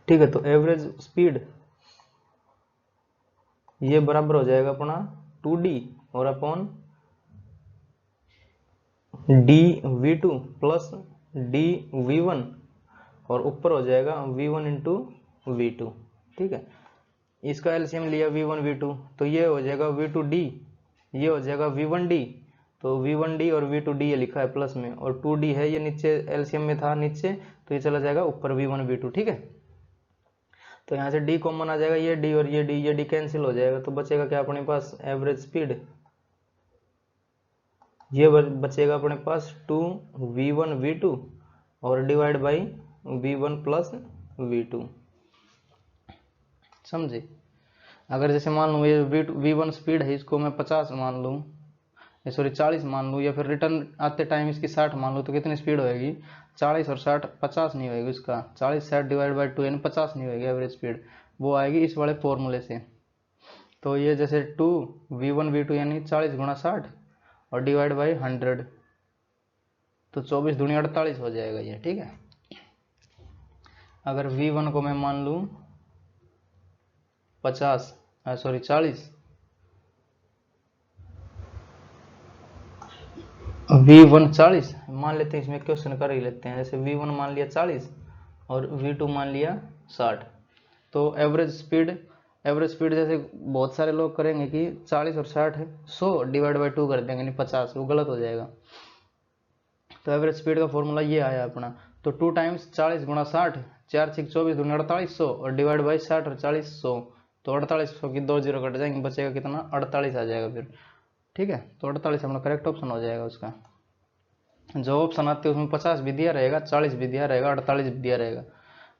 ठीक है, तो एवरेज स्पीड ये बराबर हो जाएगा अपना 2d और अपॉन dv2 प्लस dv1 और ऊपर हो जाएगा v1 इंटू v2। ठीक है, इसका एलसीएम लिया v1 v2, तो ये हो जाएगा v2d, ये हो जाएगा v1d, तो v1d और v2d ये लिखा है प्लस में, और 2d है ये नीचे एलसीएम में था नीचे, तो ये चला जाएगा ऊपर v1 v2। ठीक है, तो यहाँ से d कॉमन आ जाएगा, ये d और ये d कैंसिल हो जाएगा, तो बचेगा क्या अपने पास? एवरेज स्पीड ये बचेगा अपने पास 2v1 v2 और divide by v1 plus v2। समझे? अगर जैसे मान लूँ ये v1 स्पीड है, इसको मैं 50 मान लूँ, सॉरी 40 मान लूँ, या फिर रिटर्न आते टाइम इसकी 60 मान लूँ, तो कितनी स्पीड होएगी? 40 और 60 50 नहीं होएगी इसका, 40 60 डिवाइड बाई 2 यानी 50 नहीं होएगी एवरेज स्पीड, वो आएगी इस वाले फॉर्मूले से। तो ये जैसे 2v1 v2 यानी 40 गुणा 60 और डिवाइड बाई 100, तो 24 दूनी 48 हो जाएगा ये। ठीक है, अगर v1 को मैं मान लूँ 40 v1 40 मान लेते हैं, इसमें क्वेश्चन कर ही लेते हैं, जैसे v1 मान लिया 40 और v2 मान लिया 60, तो एवरेज स्पीड जैसे बहुत सारे लोग करेंगे कि 40 और 60 है 100 डिवाइड बाई 2 कर देंगे, नहीं 50, वो गलत हो जाएगा। तो एवरेज स्पीड का फॉर्मूला ये आया अपना, तो 2 टाइम्स 40 गुणा 60, 4 6 24 दूनी 4800 और डिवाइड बाई 60 और 40 100, तो 4800 की 2 जीरो कट जाएंगे, बचेगा कितना? 48 आ जाएगा फिर। ठीक है, तो 48 अपना करेक्ट ऑप्शन हो जाएगा उसका। जो ऑप्शन आते हैं उसमें 50 भी दिया रहेगा, 40 भी दिया रहेगा, 48 भी दिया रहेगा,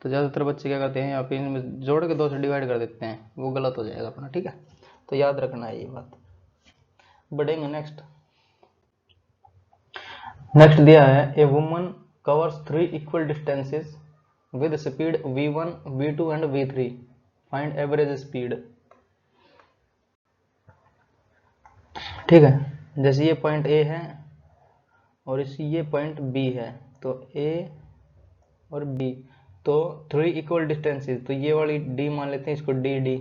तो ज़्यादातर बच्चे क्या करते हैं यहाँ पे इनमें जोड़ के 2 से डिवाइड कर देते हैं, वो गलत हो जाएगा अपना। ठीक है, तो याद रखना है ये बात। बढ़ेंगे नेक्स्ट। नेक्स्ट दिया है a woman covers 3 equal distances with speed v1 v2 and v3 find average speed. ठीक है, जैसे ये पॉइंट ए है और इसी ये पॉइंट बी है, तो ए और बी, तो 3 इक्वल डिस्टेंसेस, तो ये वाली डी मान लेते हैं इसको डी डी,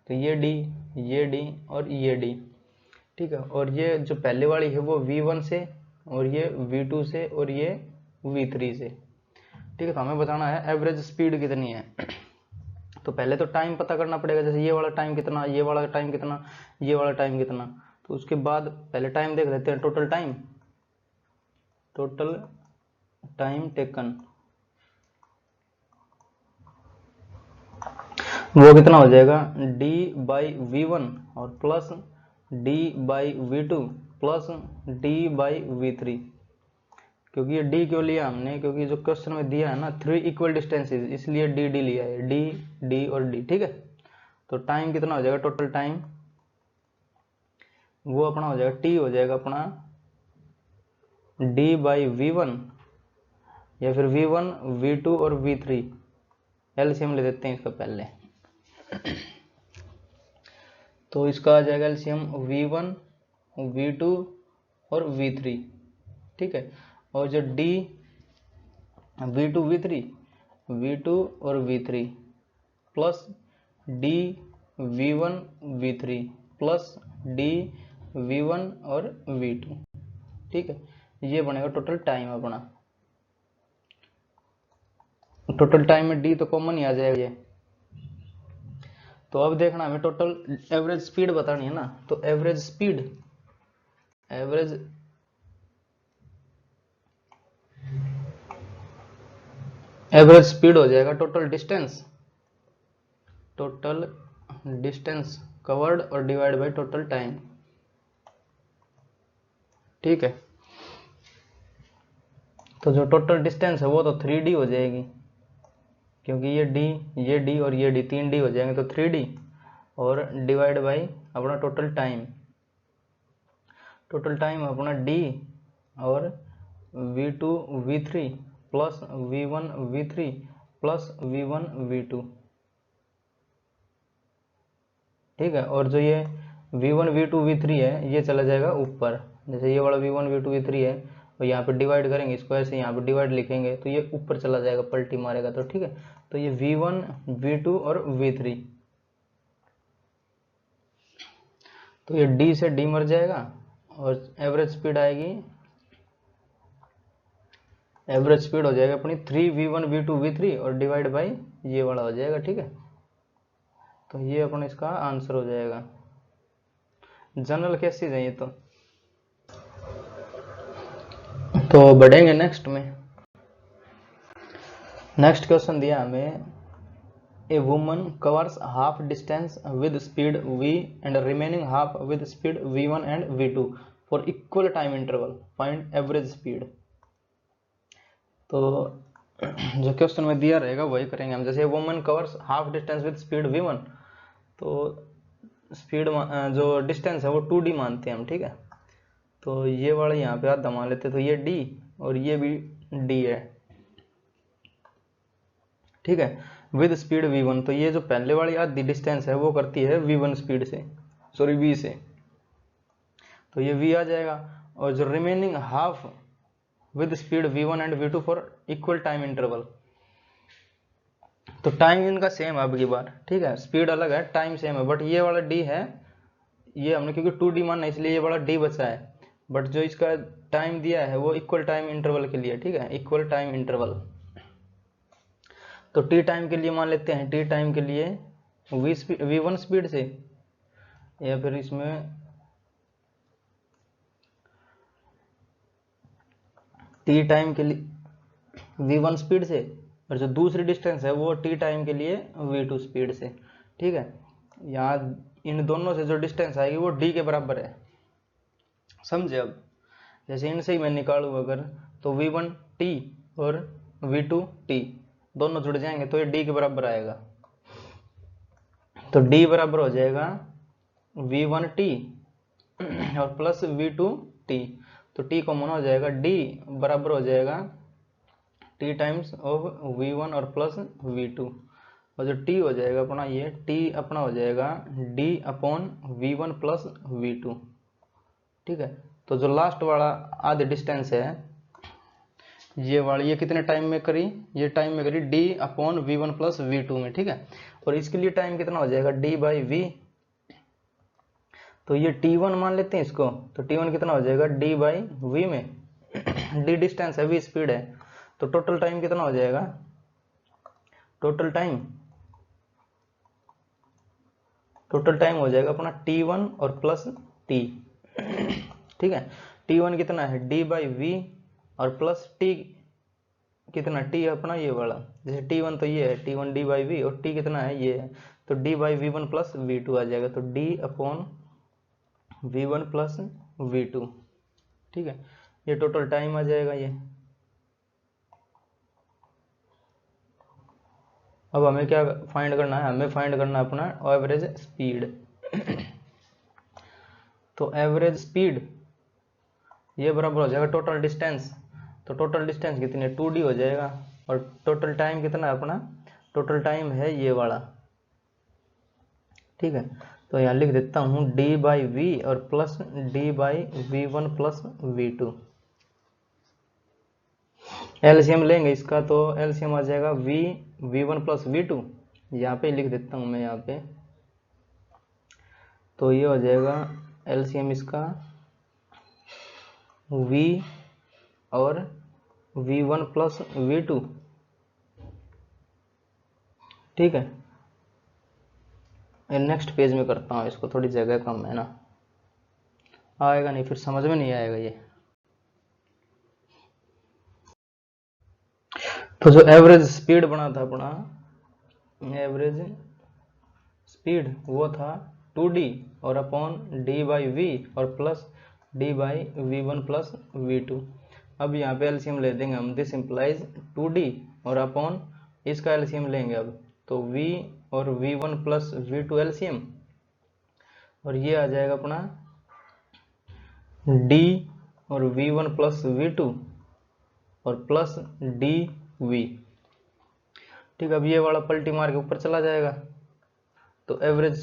तो ये डी और ये डी। ठीक है, और ये जो पहले वाली है वो v1 से और ये v2 से और ये v3 से। ठीक है, तो हमें बताना है एवरेज स्पीड कितनी है। तो पहले तो टाइम पता करना पड़ेगा, जैसे ये वाला टाइम कितना, ये वाला टाइम कितना, ये वाला टाइम कितना, तो उसके बाद पहले टाइम देख लेते हैं। टोटल टाइम टेकन वो कितना हो जाएगा, d बाई v1 और plus d by v2 plus d by v3। क्योंकि ये d क्यों लिया हमने, क्योंकि जो क्वेश्चन में दिया है ना 3 इक्वल डिस्टेंसेस, इसलिए d लिया है, d और d। ठीक है, तो टाइम कितना हो जाएगा, टोटल टाइम वो अपना हो जाएगा, t हो जाएगा अपना d बाई v1 या फिर v1 v2 और v3, एलसीएम ले देते हैं इसका पहले। तो इसका आ जाएगा एलसीएम v1 v2 और v3। ठीक है, और जो d v2 v3 और v3 plus d v1 v3 plus d v1 और v2। ठीक है, ये बनेगा टोटल टाइम अपना। टोटल टाइम में d तो कॉमन ही आ जाएगा ये। तो अब देखना हमें टोटल एवरेज स्पीड बतानी है ना, तो एवरेज स्पीड हो जाएगा टोटल डिस्टेंस कवर्ड और डिवाइड बाय टोटल टाइम। ठीक है, तो जो टोटल डिस्टेंस है वो तो 3d हो जाएगी, क्योंकि ये d और ये d 3d हो जाएंगे, तो 3d और डिवाइड बाई अपना टोटल टाइम अपना d और v2 v3 plus v1 v3 plus v1 v2। ठीक है, और जो ये v1 v2 v3 है ये चला जाएगा ऊपर, जैसे ये वाला v1 v2 v3 है और यहाँ पे डिवाइड करेंगे इसको, ऐसे यहाँ पे डिवाइड लिखेंगे तो ये ऊपर चला जाएगा, पलटी मारेगा। तो ठीक है, तो ये v1 v2 और v3, तो ये d से d मर जाएगा और एवरेज स्पीड हो जाएगा अपनी 3v1 v2 v3 और डिवाइड बाई ये वाला हो जाएगा। ठीक है, तो ये अपना इसका आंसर हो जाएगा। जनरल केसेस है ये। तो बढ़ेंगे नेक्स्ट में। नेक्स्ट क्वेश्चन दिया हमें, ए woman covers half distance with speed v and remaining half with speed v1 and v2 for equal time interval, find average speed. तो जो क्वेश्चन में दिया रहेगा वही करेंगे हम। जैसे woman covers half distance with speed v1, तो स्पीड जो डिस्टेंस है वो 2d मानते हैं हम। ठीक है, तो ये वाला यहाँ पे आधा मान लेते, तो ये d और ये भी d है। ठीक है, विद स्पीड v1, तो ये जो पहले वाली आधी डिस्टेंस है वो करती है v1 स्पीड से, सॉरी v से, तो ये v आ जाएगा। और जो remaining half with speed v1 and v2 for equal time interval, तो टाइम इनका सेम है अब की बार। ठीक है, स्पीड अलग है, टाइम सेम है, बट ये वाला d है, ये हमने क्योंकि 2d माना इसलिए ये वाला d बचा है, बट जो इसका टाइम दिया है वो इक्वल टाइम इंटरवल के लिए। ठीक है, इक्वल टाइम इंटरवल, तो टी टाइम के लिए मान लेते हैं, टी टाइम के लिए v1 स्पीड से, या फिर इसमें टी टाइम के लिए v1 स्पीड से, और जो दूसरी डिस्टेंस है वो टी टाइम के लिए v2 स्पीड से। ठीक है, यहाँ इन दोनों से जो डिस्टेंस आएगी वो d के बराबर है, समझे। अब जैसे इनसे ही मैं निकालूँ अगर, तो v1 t और v2 t दोनों जुड़ जाएंगे तो ये d के बराबर आएगा। तो d बराबर हो जाएगा v1 t और प्लस v2 t, तो t कॉमन हो जाएगा, d बराबर हो जाएगा t टाइम्स ऑफ v1 और प्लस v2, और जो t हो जाएगा अपना, ये t अपना हो जाएगा d upon v1 plus v2। ठीक है, तो जो लास्ट वाला आधी डिस्टेंस है ये वाली, ये कितने टाइम में करी, ये टाइम में करी d upon v1 plus v2 में। ठीक है, और इसके लिए टाइम कितना हो जाएगा, d बाई v, तो ये t1 मान लेते हैं इसको, तो t1 कितना हो जाएगा d बाई v में d डिस्टेंस है, v स्पीड है, तो टोटल टाइम कितना हो जाएगा, टोटल टाइम हो जाएगा अपना t1 और प्लस t। ठीक है, t1 कितना है d बाई v और प्लस t कितना, t अपना ये वाला, जैसे t1 तो ये है t1 d बाई v, और t कितना है ये है, तो d by v1 plus v2 आ जाएगा, तो d upon v1 plus v2। ठीक है, ये टोटल टाइम आ जाएगा ये। अब हमें क्या फाइंड करना है, हमें फाइंड करना है अपना एवरेज स्पीड। तो एवरेज स्पीड ये बराबर हो जाएगा टोटल डिस्टेंस, तो टोटल डिस्टेंस कितनी है 2d हो जाएगा, और टोटल टाइम कितना है अपना, टोटल टाइम है ये वाला। ठीक है, तो यहाँ लिख देता हूँ d बाई वी और plus d by v1 plus v2। LCM लेंगे इसका, तो एलसीएम आ जाएगा v1 प्लस v2, यहाँ पे लिख देता हूँ मैं यहाँ पे, तो ये हो जाएगा एलसीएम इसका v और v1 प्लस v2। ठीक है, नेक्स्ट पेज में करता हूँ इसको, थोड़ी जगह कम है ना, आएगा नहीं फिर समझ में नहीं आएगा ये। तो जो एवरेज स्पीड बना था अपना, एवरेज स्पीड वो था 2d और अपॉन d बाई वी और plus d by v1 plus v2। अब यहाँ पे एलसीएम ले देंगे हम, दिस इम्प्लाइज 2d और अपॉन इसका एलसीएम लेंगे अब, तो v और v1 प्लस v2 एलसीएम, और ये आ जाएगा अपना d और v1 प्लस v2 और प्लस dv। ठीक है, अब ये वाला पलटी मार के ऊपर चला जाएगा, तो एवरेज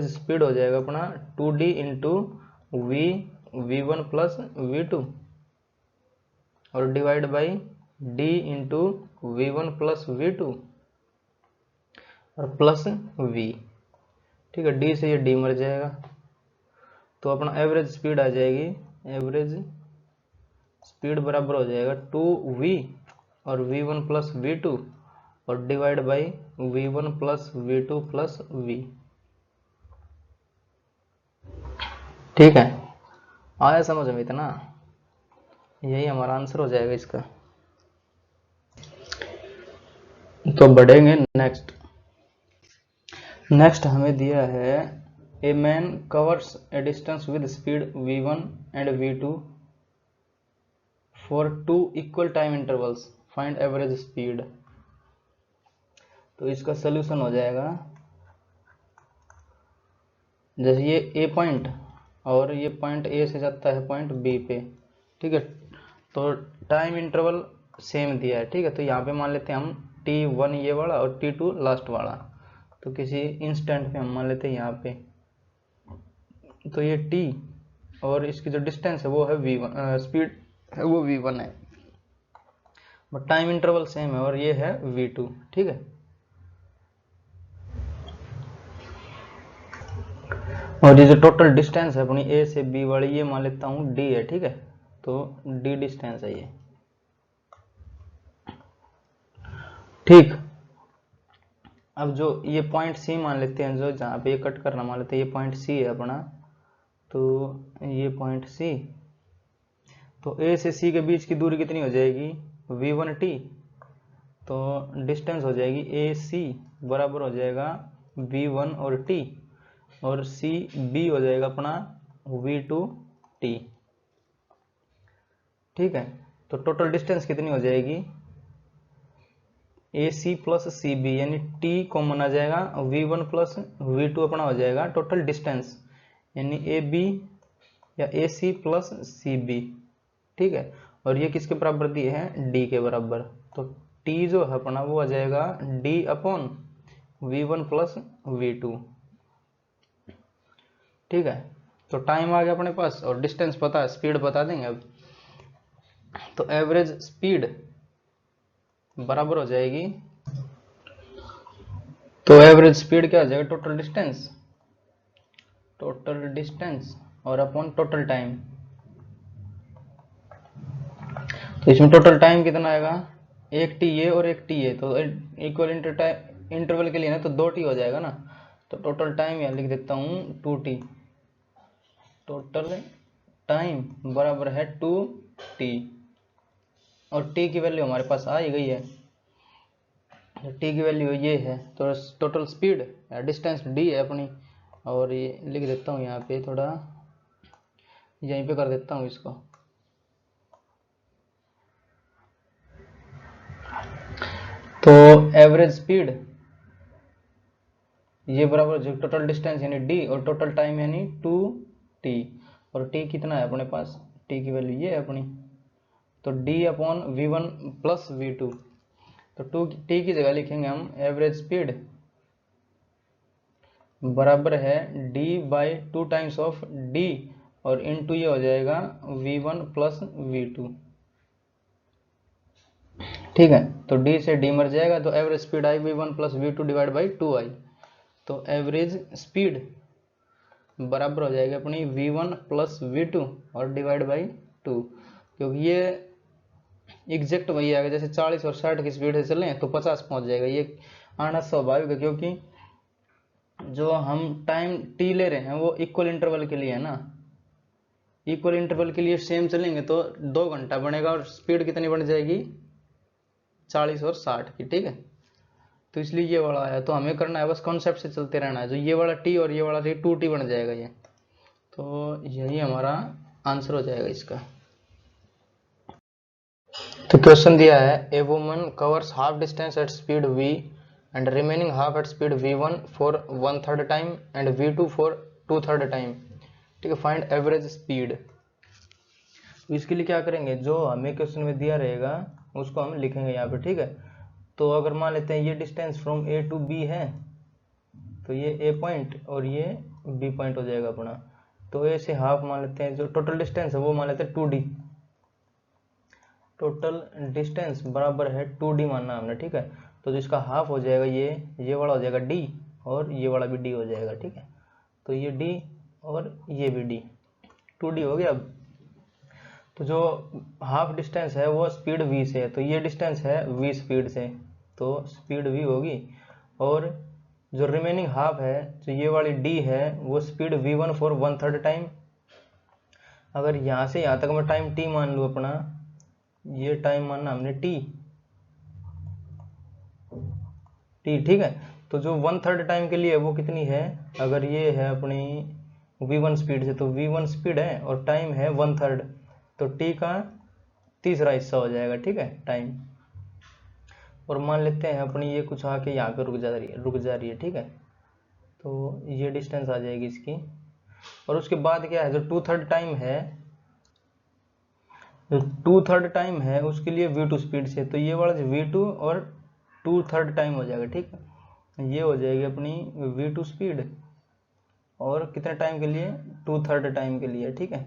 स्पीड हो जाएगा अपना 2d into v1 plus v2 और divide by d into v1 plus v2 और प्लस v। ठीक है, d से ये d मर जाएगा, तो अपना एवरेज स्पीड आ जाएगी, एवरेज स्पीड बराबर हो जाएगा 2v और v1 प्लस v2 और divide by v1 plus v2 plus v। ठीक है, आया समझ में इतना, यही हमारा आंसर हो जाएगा इसका। तो बढ़ेंगे नेक्स्ट हमें दिया है a man covers A distance with speed v1 and v2 for 2 equal time intervals, find average speed. तो इसका सोल्यूशन हो जाएगा, जैसे ये ए पॉइंट और ये पॉइंट ए से जाता है पॉइंट बी पे। ठीक है, तो टाइम इंटरवल सेम दिया है। ठीक है, तो यहाँ पे मान लेते हैं हम t1 ये वाला और t2 लास्ट वाला, तो किसी इंस्टेंट पे हम मान लेते हैं यहाँ पे, तो ये t और इसकी जो डिस्टेंस है वो है v1, स्पीड है वो v1 है, बट टाइम इंटरवल सेम है और ये है v2। ठीक है, और ये जो टोटल डिस्टेंस है अपनी ए से बी वाली, ये मान लेता हूँ d है। ठीक है, तो d डिस्टेंस है ये। ठीक, अब जो ये पॉइंट सी मान लेते हैं, जो जहाँ पे ये कट करना मान लेते हैं, ये पॉइंट सी है अपना, तो ये पॉइंट सी, तो ए से सी के बीच की दूरी कितनी हो जाएगी v1t, तो डिस्टेंस हो जाएगी ए सी बराबर हो जाएगा v1 और t, और सी बी हो जाएगा अपना v2t। ठीक है, तो टोटल डिस्टेंस कितनी हो जाएगी, ए सी प्लस सी बी, यानी टी कॉमन आ जाएगा, V1 प्लस V2 अपना हो जाएगा टोटल डिस्टेंस, यानी ए बी या ए सी प्लस सी बी, ठीक है। और ये किसके बराबर दिए हैं, डी के बराबर। तो टी जो है अपना वो आ जाएगा D upon V1 plus V2, ठीक है। तो टाइम आ गया अपने पास और डिस्टेंस पता है, स्पीड बता देंगे अब। तो एवरेज स्पीड बराबर हो जाएगी, तो एवरेज स्पीड क्या हो जाएगा, टोटल डिस्टेंस और अपॉन टोटल टाइम। तो इसमें टोटल टाइम कितना आएगा, एक टी ए और एक टी ए, तो इक्वल इंटरवल के लिए ना तो 2 टी हो जाएगा ना। तो टोटल टाइम यहाँ लिख देता हूँ 2T, टोटल टाइम बराबर है 2T, और T की वैल्यू हमारे पास आ ही गई है, T की वैल्यू ये है। तो टोटल स्पीड या डिस्टेंस D है अपनी, और ये लिख देता हूँ यहाँ पे, थोड़ा यहीं पे कर देता हूँ इसको। तो एवरेज स्पीड ये बराबर जो टोटल डिस्टेंस यानी D और टोटल टाइम यानी 2T, और T कितना है अपने पास, T की वैल्यू ये है अपनी, तो D upon V1 plus V2। तो T की जगह लिखेंगे हम एवरेज स्पीड बराबर है D by 2 times of D, और इनटू ये हो जाएगा V1 प्लस V2, ठीक है। तो D से D मर जाएगा, तो average speed I V1 plus V2 divide by 2I। तो एवरेज स्पीड बराबर हो जाएगी अपनी V1 प्लस V2 और डिवाइड बाई 2, क्योंकि ये एग्जैक्ट वही आएगा, जैसे 40 और 60 की स्पीड से चलें तो 50 पहुंच जाएगा, ये आना स्वाभाविक है, क्योंकि जो हम टाइम टी ले रहे हैं वो इक्वल इंटरवल के लिए है ना। इक्वल इंटरवल के लिए सेम चलेंगे तो 2 घंटा बनेगा, और स्पीड कितनी बन जाएगी, 40 और 60 की, ठीक है। तो इसलिए ये वाला आया, तो हमें करना है बस कॉन्सेप्ट से चलते रहना है, जो ये वाला टी और ये वाला टी 2T बन जाएगा ये। तो यही हमारा आंसर हो जाएगा इसका। तो क्वेश्चन दिया है, a woman covers half distance at speed v and remaining half at speed v1 for 1/3 time and v2 for 2/3 time, ठीक है। Find average speed. तो इसके लिए क्या करेंगे, जो हमें क्वेश्चन में दिया रहेगा उसको हम लिखेंगे यहाँ पे, ठीक है। तो अगर मान लेते हैं ये distance from A to B है, तो ये ए पॉइंट और ये बी पॉइंट हो जाएगा अपना। तो ए से हाफ मान लेते हैं, जो टोटल डिस्टेंस है वो मान लेते हैं 2D, टोटल डिस्टेंस बराबर है 2D मानना हमने, ठीक है। तो जिसका हाफ हो जाएगा ये वाला हो जाएगा D, और ये वाला भी D हो जाएगा, ठीक है। तो ये D और ये भी D, 2D हो गया। अब तो जो हाफ डिस्टेंस है वो स्पीड v से है, तो ये डिस्टेंस है v स्पीड से, तो स्पीड v होगी। और जो रिमेनिंग हाफ है, जो ये वाली d है, वो स्पीड v1 फॉर 1/3 टाइम। अगर यहाँ से यहाँ तक मैं टाइम t मान लूँ अपना, ये टाइम मानना हमने t, ठीक है। तो जो 1/3 टाइम के लिए वो कितनी है, अगर ये है अपनी v1 स्पीड से, तो v1 स्पीड है और टाइम है 1/3, तो t का तीसरा हिस्सा हो जाएगा, ठीक है, टाइम। और मान लेते हैं अपनी ये कुछ आके यहाँ पे रुक जा रही है, ठीक है। तो ये डिस्टेंस आ जाएगी इसकी, और उसके बाद क्या है, जो 2/3 टाइम है, जो 2/3 टाइम है उसके लिए v2 स्पीड से, तो ये वाला v2 और 2/3 टाइम हो जाएगा, ठीक है। ये हो जाएगी अपनी v2 स्पीड, और कितने टाइम के लिए, 2/3 टाइम के लिए, ठीक है।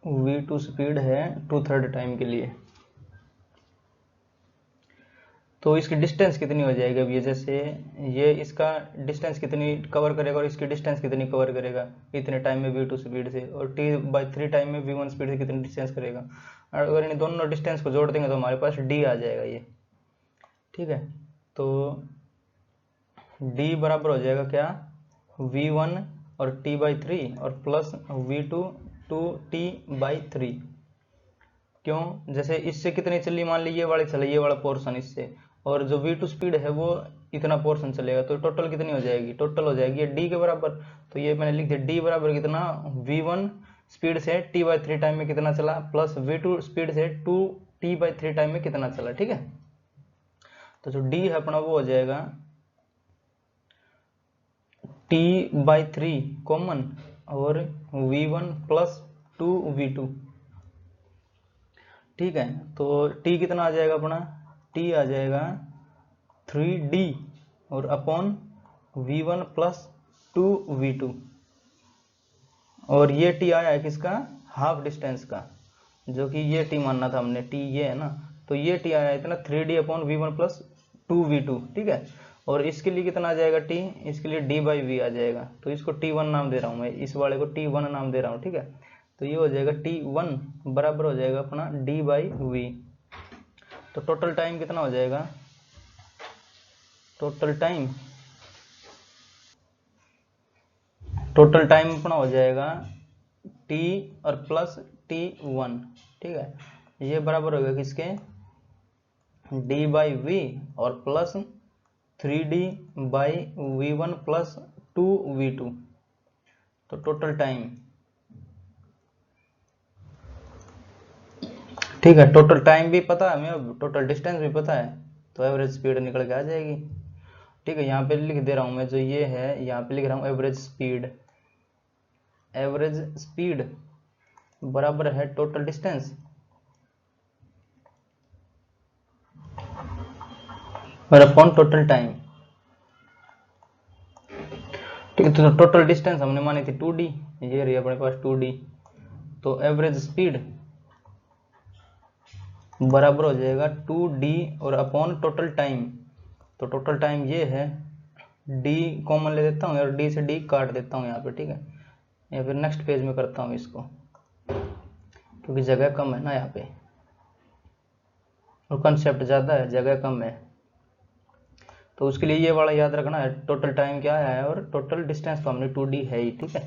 v2 स्पीड है 2/3 टाइम के लिए। तो इसकी डिस्टेंस कितनी हो जाएगी, अब ये जैसे ये इसका डिस्टेंस कितनी कवर करेगा और इसकी डिस्टेंस कितनी कवर करेगा इतने टाइम में v2 स्पीड से, और t/3 टाइम में v1 स्पीड से कितनी डिस्टेंस करेगा। और अगर इन दोनों डिस्टेंस को जोड़ देंगे तो हमारे पास d आ जाएगा ये, ठीक है। तो d बराबर हो जाएगा क्या, v1 और t/3 और प्लस v2 2t/3। क्यों, जैसे इससे कितनी चली, मान ली ये वाली चले, ये वाला पोर्शन इससे, और जो v2 स्पीड है वो इतना पोर्शन चलेगा, तो टोटल कितनी हो जाएगी, टोटल हो जाएगी d के बराबर। तो ये मैंने लिख दिया d बराबर कितना, v1 स्पीड से t/3 टाइम में कितना चला, प्लस v2 स्पीड से 2t/3 टाइम में कितना चला, ठीक है। तो जो डी है अपना वो हो जाएगा t/3 कॉमन और v1 प्लस 2v2। ठीक है, तो t कितना आ जाएगा अपना, t आ जाएगा 3d और अपॉन v1 प्लस 2v2। और ये t आया है किसका, हाफ डिस्टेंस का, जो कि ये t मानना था हमने, t ये है ना, तो ये t आया इतना 3d upon v1 plus 2v2। ठीक है, और इसके लिए कितना आ जाएगा t, इसके लिए d/v आ जाएगा, तो इसको t1 नाम दे रहा हूँ मैं, इस वाले को t1 नाम दे रहा हूँ। ठीक है, तो ये हो जाएगा t1 बराबर हो जाएगा अपना d/v। तो टोटल टाइम कितना हो जाएगा, टोटल टाइम अपना हो जाएगा t और प्लस t1। ठीक है, ये बराबर होगा किसके, d/v और प्लस 3d/v1 प्लस 2v2। तो टोटल टाइम, ठीक है, टोटल टाइम भी पता है हमें, अब टोटल डिस्टेंस भी पता है, तो एवरेज स्पीड निकल के आ जाएगी। ठीक है, यहाँ पे लिख दे रहा हूँ मैं, जो ये है यहाँ पे लिख रहा हूँ एवरेज स्पीड। एवरेज स्पीड बराबर है टोटल डिस्टेंस और अपॉन टोटल टाइम। ठीक है, तो टोटल डिस्टेंस हमने मानी थी 2d, ये रही अपने पास 2d, तो एवरेज स्पीड बराबर हो जाएगा 2d और अपॉन टोटल टाइम। तो टोटल टाइम ये है, d कॉमन ले देता हूँ और d से d काट देता हूँ यहाँ पे। ठीक है, या फिर नेक्स्ट पेज में करता हूँ इसको, क्योंकि जगह कम है ना यहाँ पे और कंसेप्ट ज़्यादा है, जगह कम है, तो उसके लिए ये वाला याद रखना है, टोटल टाइम क्या है और टोटल डिस्टेंस तो हमने 2d है ही। ठीक है,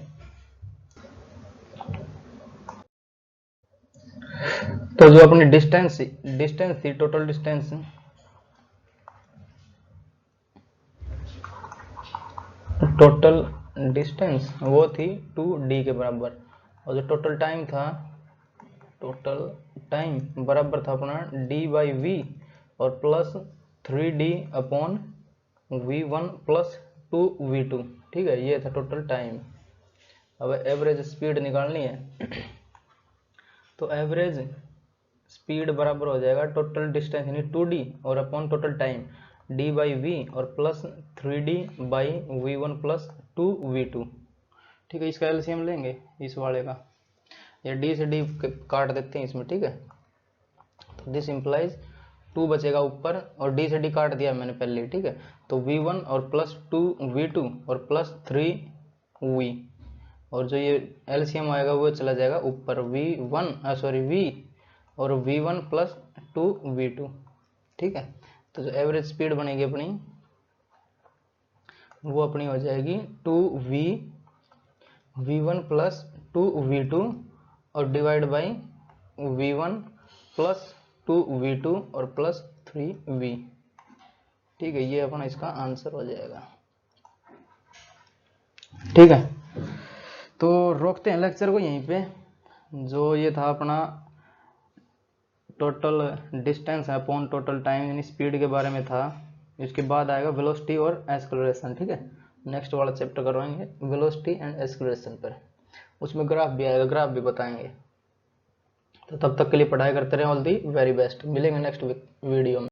तो जो अपनी डिस्टेंस थी, टोटल डिस्टेंस, वो थी 2d के बराबर, और जो टोटल टाइम था, टोटल टाइम बराबर था अपना d/v और plus 3d upon v1 plus 2v2। ठीक है, ये था टोटल टाइम। अब एवरेज स्पीड निकालनी है तो एवरेज स्पीड बराबर हो जाएगा टोटल डिस्टेंस यानी 2d और अपॉन टोटल टाइम d/v और प्लस 3d/v1 प्लस 2v2। ठीक है, इसका एलसीएम लेंगे इस वाले का, या d से d काट देते हैं इसमें। ठीक है, तो दिस इंप्लाइज 2 बचेगा ऊपर और d से d काट दिया मैंने पहले। ठीक है, तो v1 और प्लस 2v2 और प्लस 3v, और जो ये एलसीएम आएगा वो चला जाएगा ऊपर, v और v1 प्लस 2v2। ठीक है, तो जो एवरेज स्पीड बनेगी अपनी, वो अपनी हो जाएगी 2v1 प्लस 2v2 और divide by v1 plus 2v2 और प्लस 3v। ठीक है, ये अपना इसका आंसर हो जाएगा। ठीक है, तो रोकते हैं लेक्चर को यहीं पे। जो ये था अपना टोटल डिस्टेंस है अपॉन टोटल टाइम यानी स्पीड के बारे में था। इसके बाद आएगा वेलोसिटी और एक्सेलरेशन। ठीक है, नेक्स्ट वाला चैप्टर करवाएंगे वेलोसिटी एंड एक्सेलरेशन पर, उसमें ग्राफ भी आएगा, ग्राफ भी बताएंगे। तो तब तक के लिए पढ़ाई करते रहें। ऑल दी वेरी बेस्ट, मिलेंगे नेक्स्ट वीडियो में।